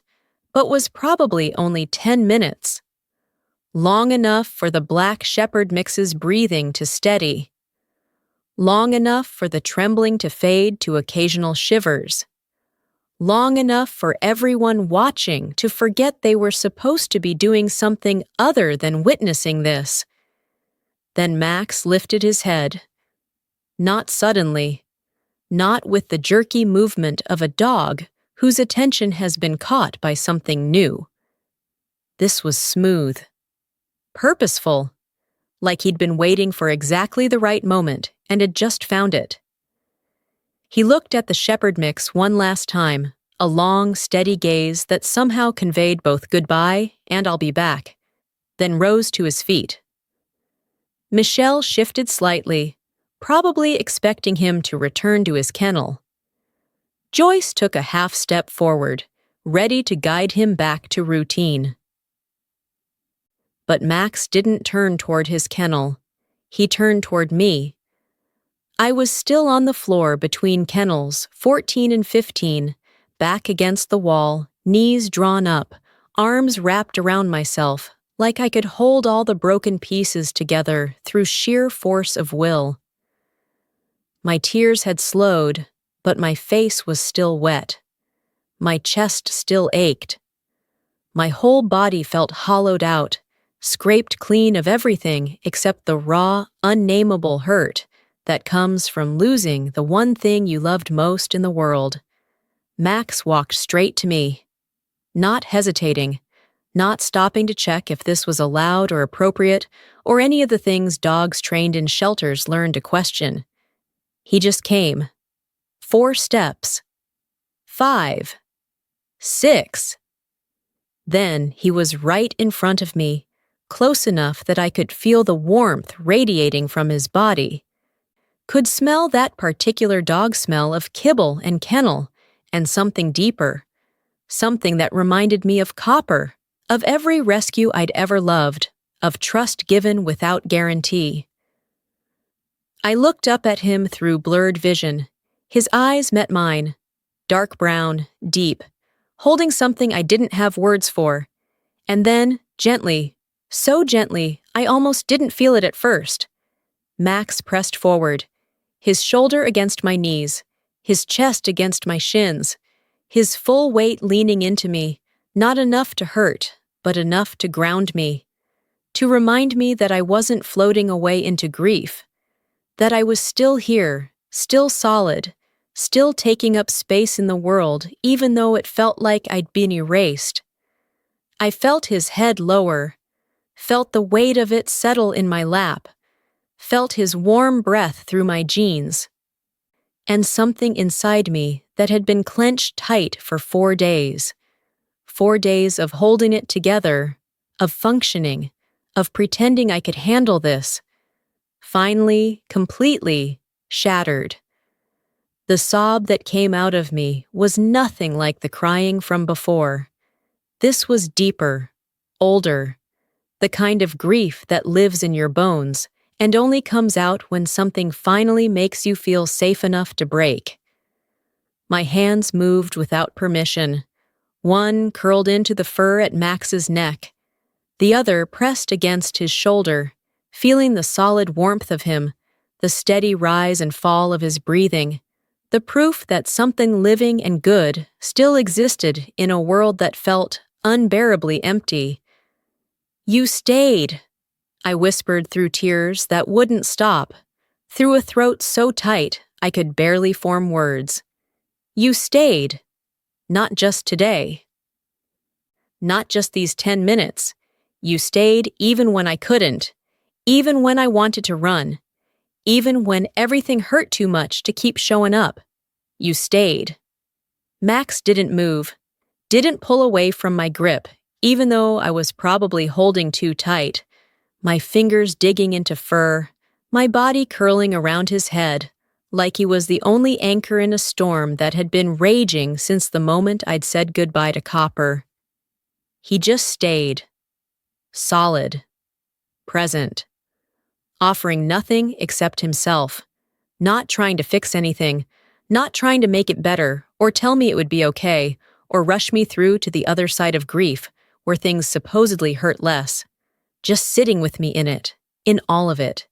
but was probably only 10 minutes. Long enough for the black shepherd mix's breathing to steady. Long enough for the trembling to fade to occasional shivers. Long enough for everyone watching to forget they were supposed to be doing something other than witnessing this. Then Max lifted his head. Not suddenly. Not with the jerky movement of a dog whose attention has been caught by something new. This was smooth. Purposeful. Like he'd been waiting for exactly the right moment and had just found it. He looked at the shepherd mix one last time, a long, steady gaze that somehow conveyed both goodbye and I'll be back, then rose to his feet. Michelle shifted slightly, probably expecting him to return to his kennel. Joyce took a half step forward, ready to guide him back to routine. But Max didn't turn toward his kennel. He turned toward me. I was still on the floor between kennels 14 and 15, back against the wall, knees drawn up, arms wrapped around myself, like I could hold all the broken pieces together through sheer force of will. My tears had slowed, but my face was still wet. My chest still ached. My whole body felt hollowed out, scraped clean of everything except the raw, unnameable hurt that comes from losing the one thing you loved most in the world. Max walked straight to me. Not hesitating, not stopping to check if this was allowed or appropriate, or any of the things dogs trained in shelters learn to question. He just came. 4 steps. 5. 6. Then he was right in front of me, close enough that I could feel the warmth radiating from his body. Could smell that particular dog smell of kibble and kennel, and something deeper. Something that reminded me of Copper, of every rescue I'd ever loved, of trust given without guarantee. I looked up at him through blurred vision. His eyes met mine, dark brown, deep, holding something I didn't have words for. And then, gently, so gently, I almost didn't feel it at first. Max pressed forward, his shoulder against my knees, his chest against my shins, his full weight leaning into me, not enough to hurt, but enough to ground me, to remind me that I wasn't floating away into grief, that I was still here, still solid, still taking up space in the world, even though it felt like I'd been erased. I felt his head lower, felt the weight of it settle in my lap, felt his warm breath through my jeans, and something inside me that had been clenched tight for 4 days. 4 days of holding it together, of functioning, of pretending I could handle this, finally, completely shattered. The sob that came out of me was nothing like the crying from before. This was deeper, older, the kind of grief that lives in your bones and only comes out when something finally makes you feel safe enough to break. My hands moved without permission. One curled into the fur at Max's neck. The other pressed against his shoulder, feeling the solid warmth of him, the steady rise and fall of his breathing, the proof that something living and good still existed in a world that felt unbearably empty. "You stayed," I whispered through tears that wouldn't stop, through a throat so tight I could barely form words. "You stayed. Not just today. Not just these 10 minutes. You stayed even when I couldn't, even when I wanted to run, even when everything hurt too much to keep showing up. You stayed." Max didn't move, didn't pull away from my grip, even though I was probably holding too tight, my fingers digging into fur, my body curling around his head, like he was the only anchor in a storm that had been raging since the moment I'd said goodbye to Copper. He just stayed. Solid. Present. Offering nothing except himself. Not trying to fix anything. Not trying to make it better, or tell me it would be okay, or rush me through to the other side of grief, where things supposedly hurt less. Just sitting with me in it, in all of it.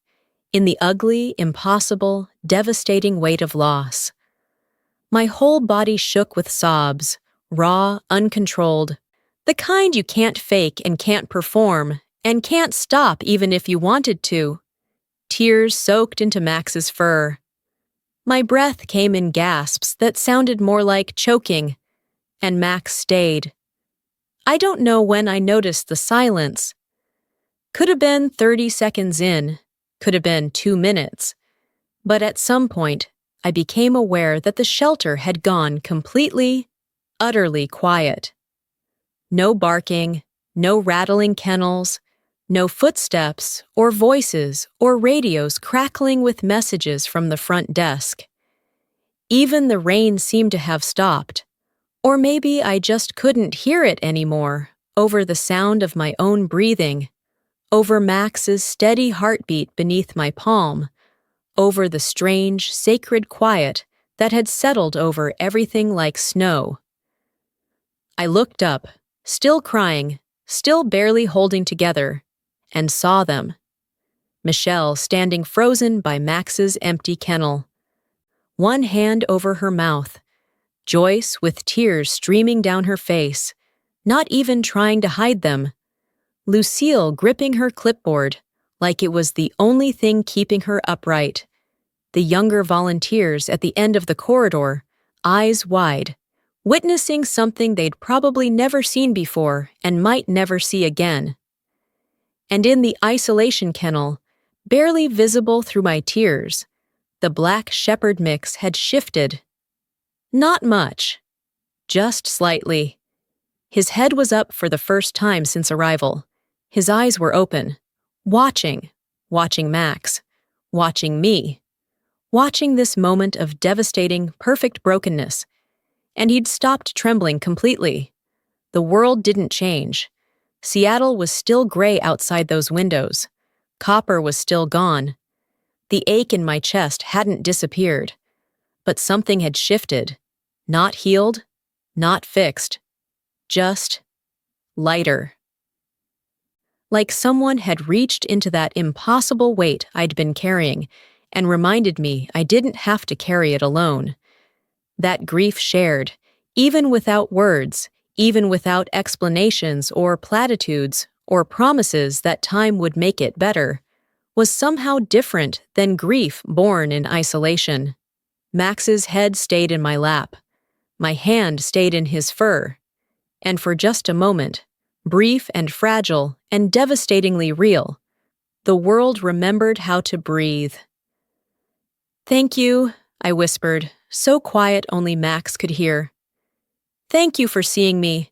In the ugly, impossible, devastating weight of loss. My whole body shook with sobs, raw, uncontrolled, the kind you can't fake and can't perform, and can't stop even if you wanted to. Tears soaked into Max's fur. My breath came in gasps that sounded more like choking, and Max stayed. I don't know when I noticed the silence. Could have been 30 seconds in, could have been 2 minutes, but at some point, I became aware that the shelter had gone completely, utterly quiet. No barking, no rattling kennels, no footsteps or voices or radios crackling with messages from the front desk. Even the rain seemed to have stopped, or maybe I just couldn't hear it anymore over the sound of my own breathing, over Max's steady heartbeat beneath my palm, over the strange, sacred quiet that had settled over everything like snow. I looked up, still crying, still barely holding together, and saw them. Michelle standing frozen by Max's empty kennel. One hand over her mouth. Joyce with tears streaming down her face, not even trying to hide them. Lucille gripping her clipboard, like it was the only thing keeping her upright. The younger volunteers at the end of the corridor, eyes wide, witnessing something they'd probably never seen before and might never see again. And in the isolation kennel, barely visible through my tears, the black shepherd mix had shifted. Not much, just slightly. His head was up for the first time since arrival. His eyes were open, watching Max, watching me, watching this moment of devastating, perfect brokenness. And he'd stopped trembling completely. The world didn't change. Seattle was still gray outside those windows. Copper was still gone. The ache in my chest hadn't disappeared. But something had shifted. Not healed, not fixed. Just lighter. Like someone had reached into that impossible weight I'd been carrying and reminded me I didn't have to carry it alone. That grief shared, even without words, even without explanations or platitudes or promises that time would make it better, was somehow different than grief born in isolation. Max's head stayed in my lap. My hand stayed in his fur. And for just a moment, brief and fragile and devastatingly real, the world remembered how to breathe. "Thank you," I whispered, so quiet only Max could hear. "Thank you for seeing me."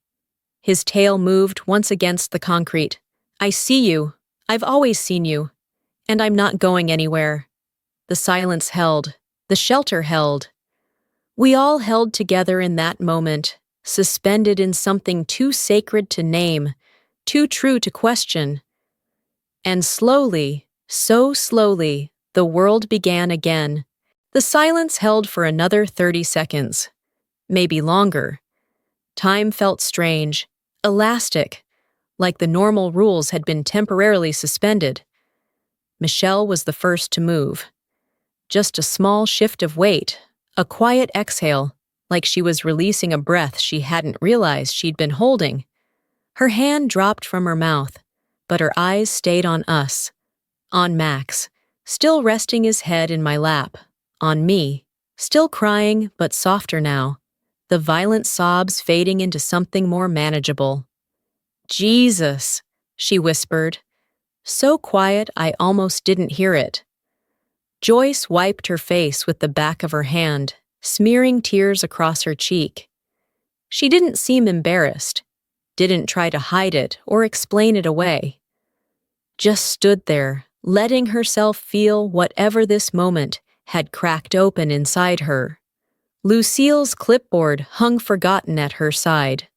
His tail moved once against the concrete. "I see you. I've always seen you. And I'm not going anywhere." The silence held. The shelter held. We all held together in that moment, suspended in something too sacred to name, too true to question. And slowly, so slowly, the world began again. The silence held for another 30 seconds. Maybe longer. Time felt strange, elastic, like the normal rules had been temporarily suspended. Michelle was the first to move. Just a small shift of weight, a quiet exhale, like she was releasing a breath she hadn't realized she'd been holding. Her hand dropped from her mouth, but her eyes stayed on us, on Max, still resting his head in my lap, on me, still crying but softer now, the violent sobs fading into something more manageable. "Jesus," she whispered, so quiet I almost didn't hear it. Joyce wiped her face with the back of her hand, smearing tears across her cheek. She didn't seem embarrassed, didn't try to hide it or explain it away. Just stood there, letting herself feel whatever this moment had cracked open inside her. Lucille's clipboard hung forgotten at her side.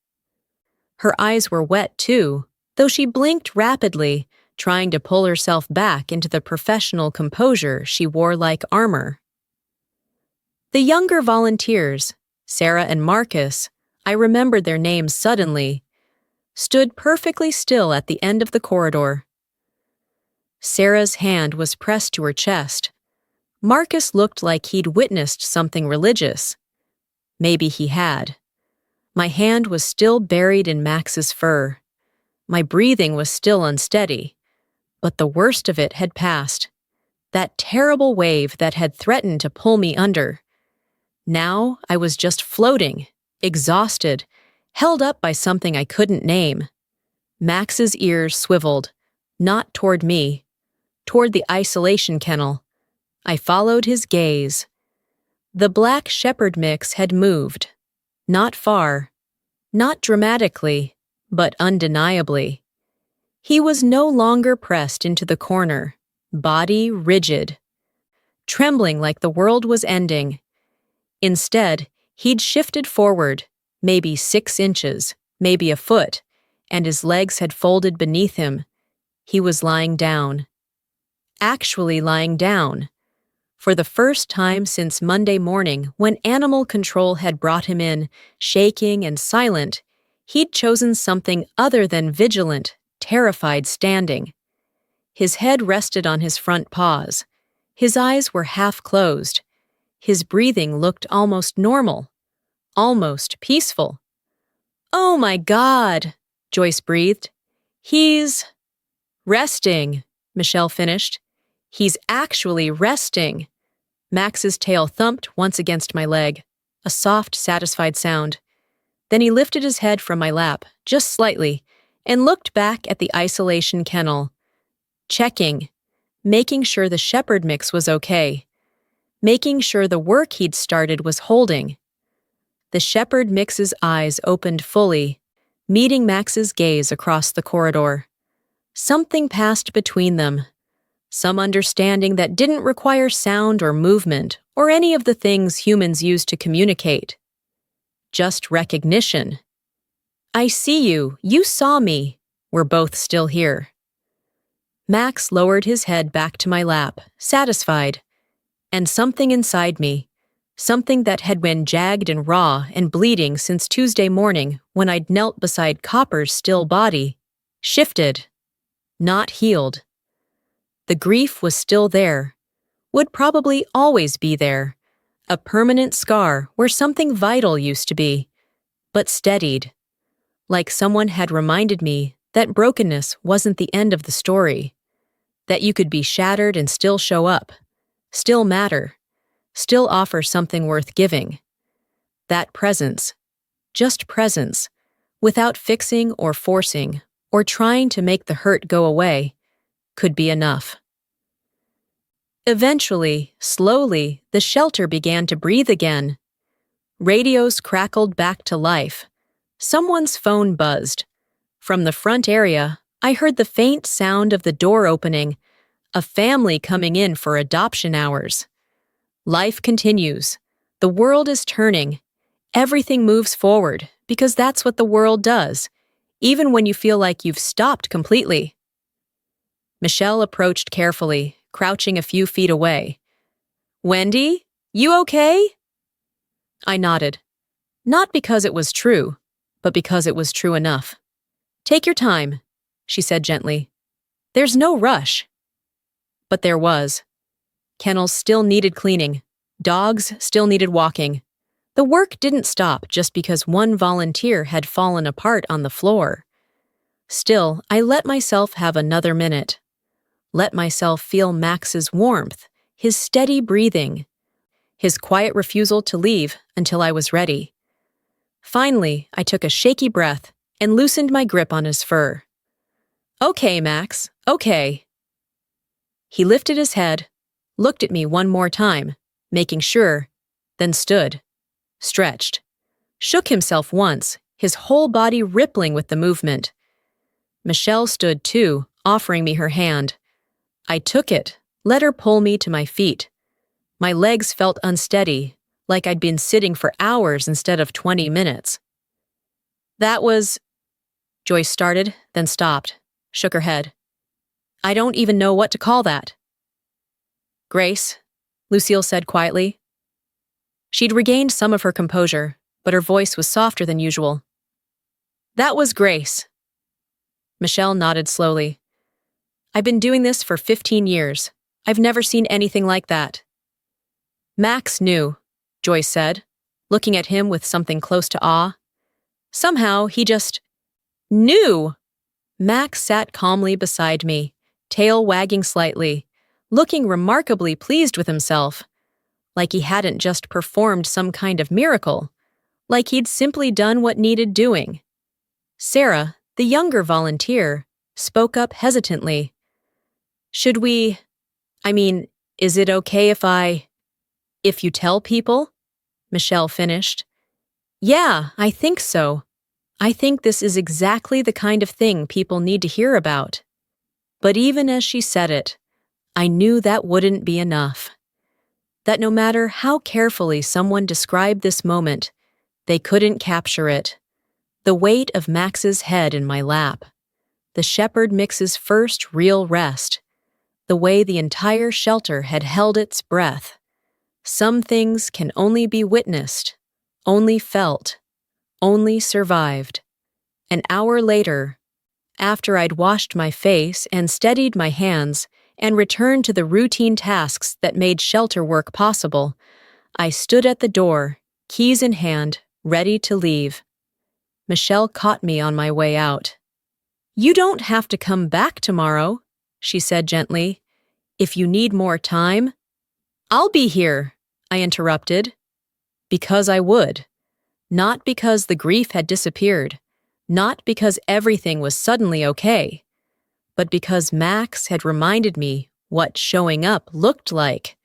Her eyes were wet too, though she blinked rapidly, trying to pull herself back into the professional composure she wore like armor. The younger volunteers, Sarah and Marcus, I remembered their names suddenly, stood perfectly still at the end of the corridor. Sarah's hand was pressed to her chest. Marcus looked like he'd witnessed something religious. Maybe he had. My hand was still buried in Max's fur. My breathing was still unsteady. But the worst of it had passed. That terrible wave that had threatened to pull me under. Now I was just floating, exhausted, held up by something I couldn't name. Max's ears swiveled, not toward me, toward the isolation kennel. I followed his gaze. The black shepherd mix had moved. Not far, not dramatically, but undeniably. He was no longer pressed into the corner, body rigid, trembling like the world was ending. Instead, he'd shifted forward, maybe 6 inches, maybe a foot, and his legs had folded beneath him. He was lying down. Actually lying down. For the first time since Monday morning, when animal control had brought him in, shaking and silent, he'd chosen something other than vigilant, terrified standing. His head rested on his front paws. His eyes were half closed. His breathing looked almost normal, almost peaceful. "Oh my God," Joyce breathed. "He's resting," Michelle finished. "He's actually resting." Max's tail thumped once against my leg, a soft, satisfied sound. Then he lifted his head from my lap, just slightly, and looked back at the isolation kennel. Checking, making sure the shepherd mix was okay, making sure the work he'd started was holding. The shepherd mix's eyes opened fully, meeting Max's gaze across the corridor. Something passed between them. Some understanding that didn't require sound or movement or any of the things humans use to communicate. Just recognition. I see you. You saw me. We're both still here. Max lowered his head back to my lap, satisfied. And something inside me, something that had been jagged and raw and bleeding since Tuesday morning when I'd knelt beside Copper's still body, shifted. Not healed. The grief was still there, would probably always be there, a permanent scar where something vital used to be, but steadied, like someone had reminded me that brokenness wasn't the end of the story, that you could be shattered and still show up, still matter, still offer something worth giving. That presence, just presence, without fixing or forcing or trying to make the hurt go away, could be enough. Eventually, slowly, the shelter began to breathe again. Radios crackled back to life. Someone's phone buzzed. From the front area, I heard the faint sound of the door opening, a family coming in for adoption hours. Life continues. The world is turning. Everything moves forward, because that's what the world does, even when you feel like you've stopped completely. Michelle approached carefully, crouching a few feet away. Wendy, you okay? I nodded. Not because it was true, but because it was true enough. Take your time, she said gently. There's no rush. But there was. Kennels still needed cleaning. Dogs still needed walking. The work didn't stop just because one volunteer had fallen apart on the floor. Still, I let myself have another minute. Let myself feel Max's warmth, his steady breathing, his quiet refusal to leave until I was ready. Finally, I took a shaky breath and loosened my grip on his fur. Okay, Max, okay. He lifted his head, looked at me one more time, making sure, then stood, stretched, shook himself once, his whole body rippling with the movement. Michelle stood too, offering me her hand. I took it, let her pull me to my feet. My legs felt unsteady, like I'd been sitting for hours instead of 20 minutes. That was... Joyce started, then stopped, shook her head. I don't even know what to call that. Grace, Lucille said quietly. She'd regained some of her composure, but her voice was softer than usual. That was Grace. Michelle nodded slowly. I've been doing this for 15 years. I've never seen anything like that. Max knew, Joyce said, looking at him with something close to awe. Somehow, he just knew. Max sat calmly beside me, tail wagging slightly, looking remarkably pleased with himself, like he hadn't just performed some kind of miracle, like he'd simply done what needed doing. Sarah, the younger volunteer, spoke up hesitantly. Should we... is it okay if you tell people? Michelle finished. Yeah, I think so. I think this is exactly the kind of thing people need to hear about. But even as she said it, I knew that wouldn't be enough. That no matter how carefully someone described this moment, they couldn't capture it. The weight of Max's head in my lap. The shepherd mix's first real rest. The way the entire shelter had held its breath. Some things can only be witnessed, only felt, only survived. An hour later, after I'd washed my face and steadied my hands and returned to the routine tasks that made shelter work possible, I stood at the door, keys in hand, ready to leave. Michelle caught me on my way out. You don't have to come back tomorrow, she said gently. If you need more time, I'll be here, I interrupted. Because I would. Not because the grief had disappeared, not because everything was suddenly okay, but because Max had reminded me what showing up looked like,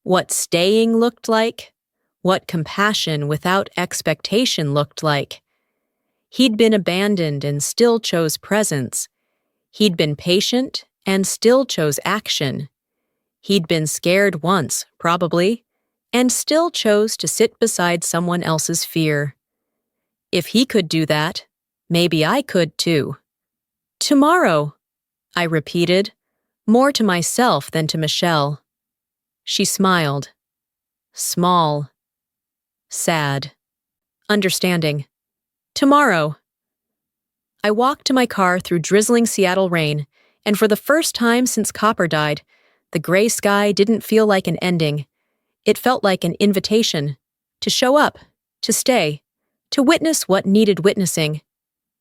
what staying looked like, what compassion without expectation looked like. He'd been abandoned and still chose presence. He'd been patient and still chose action. He'd been scared once, probably, and still chose to sit beside someone else's fear. If he could do that, maybe I could too. Tomorrow, I repeated, more to myself than to Michelle. She smiled. Small. Sad. Understanding. Tomorrow. I walked to my car through drizzling Seattle rain, and for the first time since Copper died, the gray sky didn't feel like an ending. It felt like an invitation to show up, to stay, to witness what needed witnessing.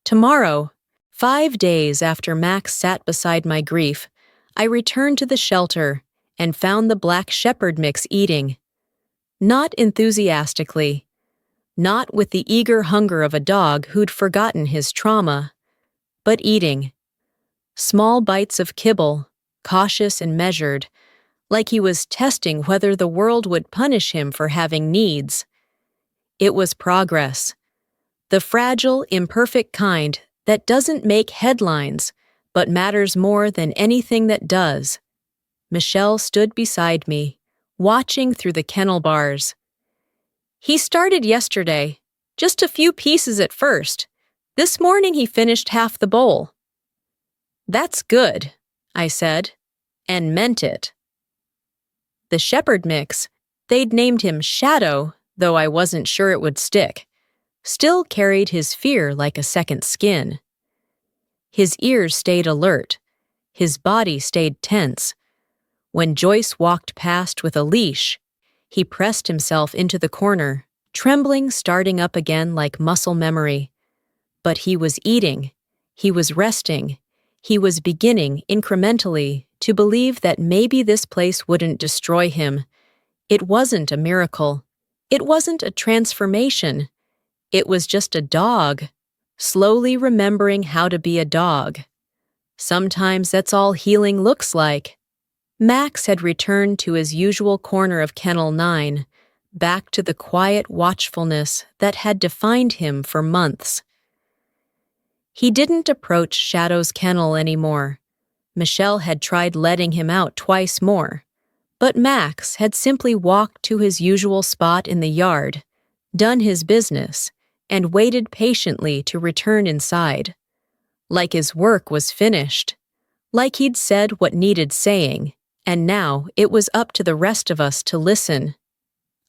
Tomorrow, 5 days after Max sat beside my grief, I returned to the shelter and found the black shepherd mix eating. Not enthusiastically, not with the eager hunger of a dog who'd forgotten his trauma, but eating. Small bites of kibble, cautious and measured, like he was testing whether the world would punish him for having needs. It was progress. The fragile, imperfect kind that doesn't make headlines, but matters more than anything that does. Michelle stood beside me, watching through the kennel bars. He started yesterday, just a few pieces at first. This morning he finished half the bowl. That's good, I said, and meant it. The shepherd mix, they'd named him Shadow, though I wasn't sure it would stick, still carried his fear like a second skin. His ears stayed alert. His body stayed tense. When Joyce walked past with a leash, he pressed himself into the corner, trembling starting up again like muscle memory. But he was eating. He was resting. He was beginning, incrementally, to believe that maybe this place wouldn't destroy him. It wasn't a miracle. It wasn't a transformation. It was just a dog, slowly remembering how to be a dog. Sometimes that's all healing looks like. Max had returned to his usual corner of Kennel 9, back to the quiet watchfulness that had defined him for months. He didn't approach Shadow's kennel anymore. Michelle had tried letting him out twice more, but Max had simply walked to his usual spot in the yard, done his business, and waited patiently to return inside. Like his work was finished. Like he'd said what needed saying, and now it was up to the rest of us to listen.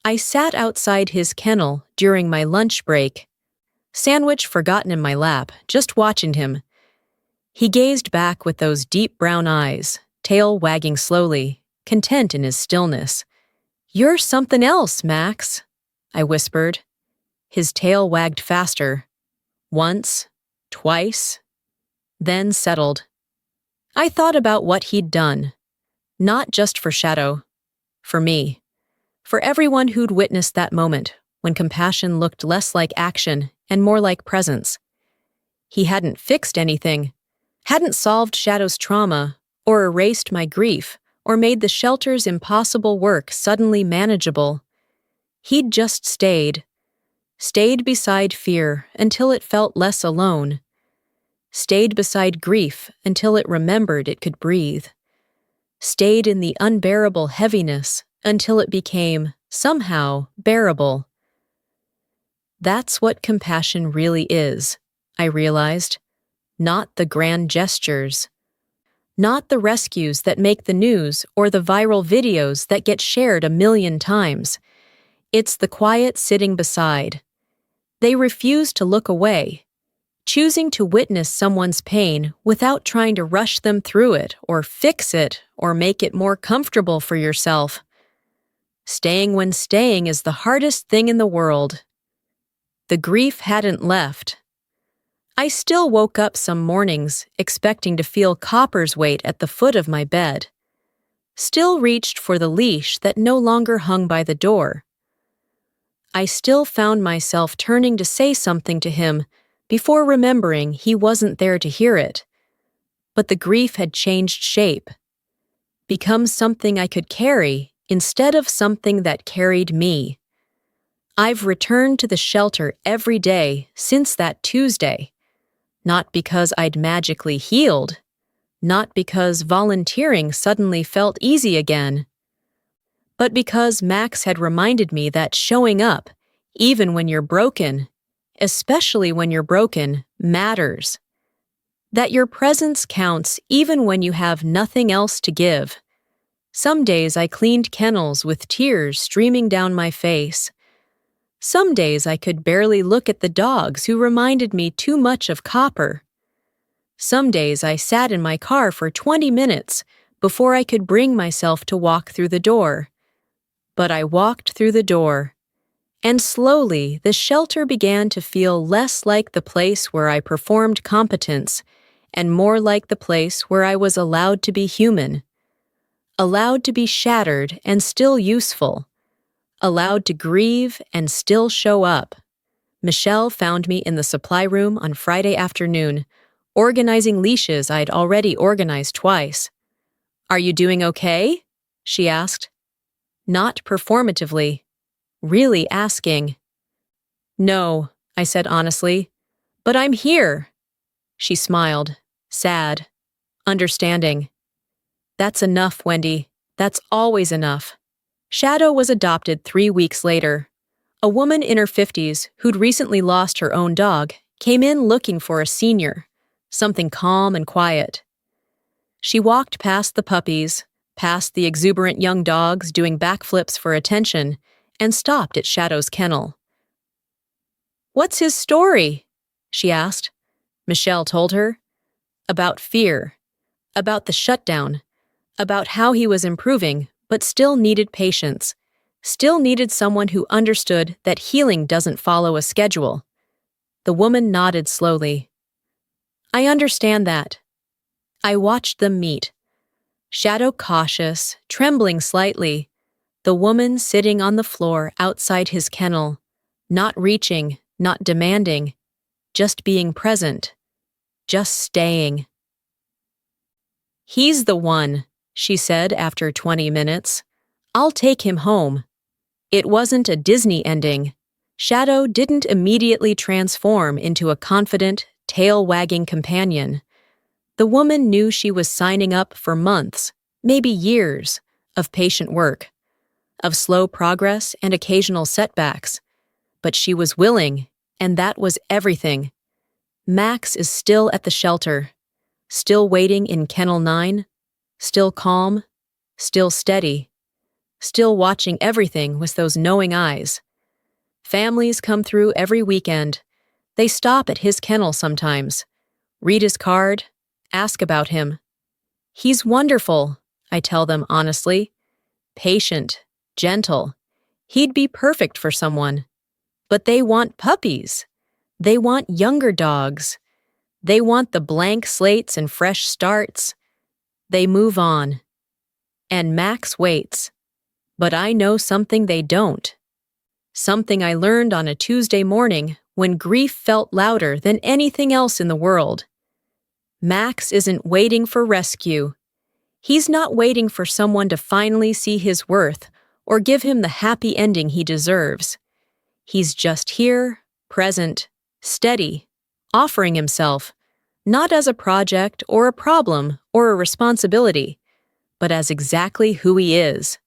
I sat outside his kennel during my lunch break, sandwich forgotten in my lap, just watching him. He gazed back with those deep brown eyes, tail wagging slowly, content in his stillness. "You're something else, Max," I whispered. His tail wagged faster. Once, twice, then settled. I thought about what he'd done. Not just for Shadow. For me. For everyone who'd witnessed that moment, when compassion looked less like action and more like presence. He hadn't fixed anything, hadn't solved Shadow's trauma, or erased my grief, or made the shelter's impossible work suddenly manageable. He'd just stayed beside fear until it felt less alone, stayed beside grief until it remembered it could breathe, stayed in the unbearable heaviness until it became, somehow, bearable. That's what compassion really is, I realized. Not the grand gestures. Not the rescues that make the news or the viral videos that get shared 1,000,000 times. It's the quiet sitting beside. They refuse to look away, choosing to witness someone's pain without trying to rush them through it or fix it or make it more comfortable for yourself. Staying when staying is the hardest thing in the world. The grief hadn't left. I still woke up some mornings expecting to feel Copper's weight at the foot of my bed. Still reached for the leash that no longer hung by the door. I still found myself turning to say something to him before remembering he wasn't there to hear it. But the grief had changed shape, become something I could carry instead of something that carried me. I've returned to the shelter every day since that Tuesday, not because I'd magically healed, not because volunteering suddenly felt easy again, but because Max had reminded me that showing up, even when you're broken, especially when you're broken, matters. That your presence counts even when you have nothing else to give. Some days I cleaned kennels with tears streaming down my face. Some days I could barely look at the dogs who reminded me too much of Copper. Some days I sat in my car for 20 minutes before I could bring myself to walk through the door. But I walked through the door, and slowly the shelter began to feel less like the place where I performed competence and more like the place where I was allowed to be human, allowed to be shattered and still useful, allowed to grieve and still show up. Michelle found me in the supply room on Friday afternoon, organizing leashes I'd already organized twice. "Are you doing okay?" she asked. Not performatively, really asking. "No," I said honestly, "but I'm here." She smiled, sad, understanding. "That's enough, Wendy. That's always enough." Shadow was adopted 3 weeks later. A woman in her 50s who'd recently lost her own dog came in looking for a senior, something calm and quiet. She walked past the puppies, past the exuberant young dogs doing backflips for attention, and stopped at Shadow's kennel. "What's his story?" she asked. Michelle told her. About fear, about the shutdown, about how he was improving but still needed patience, still needed someone who understood that healing doesn't follow a schedule. The woman nodded slowly. "I understand that." I watched them meet. Shadow cautious, trembling slightly, the woman sitting on the floor outside his kennel, not reaching, not demanding, just being present, just staying. "He's the one," she said after 20 minutes. "I'll take him home." It wasn't a Disney ending. Shadow didn't immediately transform into a confident, tail-wagging companion. The woman knew she was signing up for months, maybe years, of patient work, of slow progress and occasional setbacks. But she was willing, and that was everything. Max is still at the shelter, still waiting in Kennel 9, still calm, still steady, still watching everything with those knowing eyes. Families come through every weekend. They stop at his kennel sometimes, read his card, ask about him. "He's wonderful," I tell them honestly. "Patient, gentle. He'd be perfect for someone." But they want puppies. They want younger dogs. They want the blank slates and fresh starts. They move on. And Max waits. But I know something they don't. Something I learned on a Tuesday morning when grief felt louder than anything else in the world. Max isn't waiting for rescue. He's not waiting for someone to finally see his worth or give him the happy ending he deserves. He's just here, present, steady, offering himself, not as a project or a problem or a responsibility, but as exactly who he is.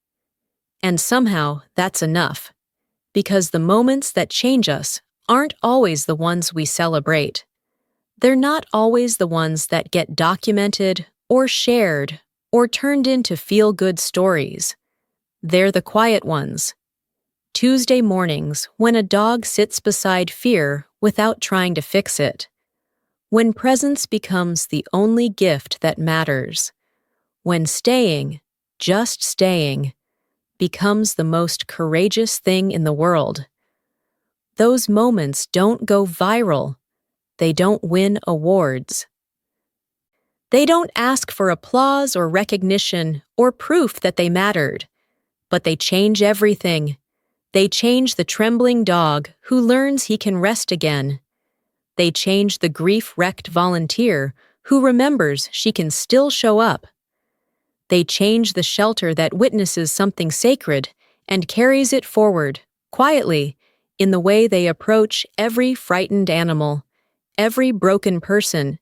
And somehow that's enough, because the moments that change us aren't always the ones we celebrate. They're not always the ones that get documented or shared or turned into feel-good stories. They're the quiet ones. Tuesday mornings when a dog sits beside fear without trying to fix it. When presence becomes the only gift that matters. When staying, just staying, becomes the most courageous thing in the world. Those moments don't go viral. They don't win awards. They don't ask for applause or recognition or proof that they mattered, but they change everything. They change the trembling dog who learns he can rest again. They change the grief-wrecked volunteer who remembers she can still show up. They change the shelter that witnesses something sacred and carries it forward, quietly, in the way they approach every frightened animal, every broken person,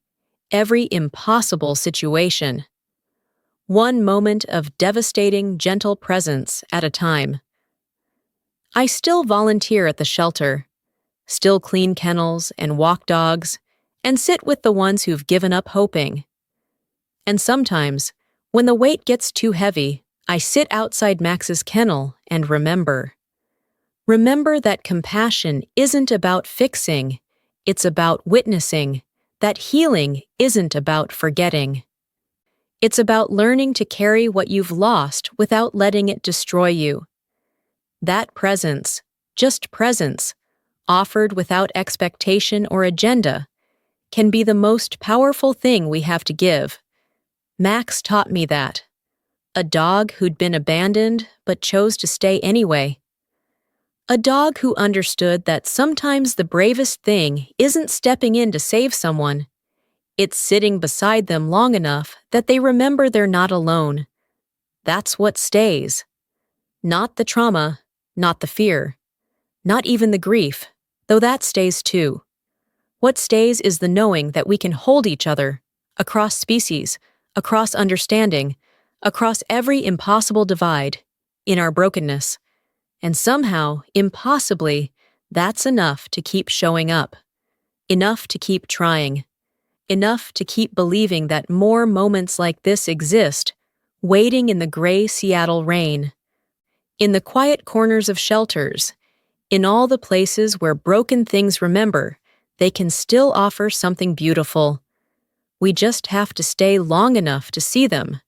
every impossible situation. One moment of devastating, gentle presence at a time. I still volunteer at the shelter, still clean kennels and walk dogs, and sit with the ones who've given up hoping. And sometimes, when the weight gets too heavy, I sit outside Max's kennel and remember. Remember that compassion isn't about fixing, it's about witnessing, that healing isn't about forgetting. It's about learning to carry what you've lost without letting it destroy you. That presence, just presence, offered without expectation or agenda, can be the most powerful thing we have to give. Max taught me that. A dog who'd been abandoned but chose to stay anyway. A dog who understood that sometimes the bravest thing isn't stepping in to save someone. It's sitting beside them long enough that they remember they're not alone. That's what stays. Not the trauma, not the fear, not even the grief, though that stays too. What stays is the knowing that we can hold each other, across species, across understanding, across every impossible divide, in our brokenness. And somehow, impossibly, that's enough to keep showing up. Enough to keep trying. Enough to keep believing that more moments like this exist, waiting in the gray Seattle rain. In the quiet corners of shelters, in all the places where broken things remember, they can still offer something beautiful. We just have to stay long enough to see them,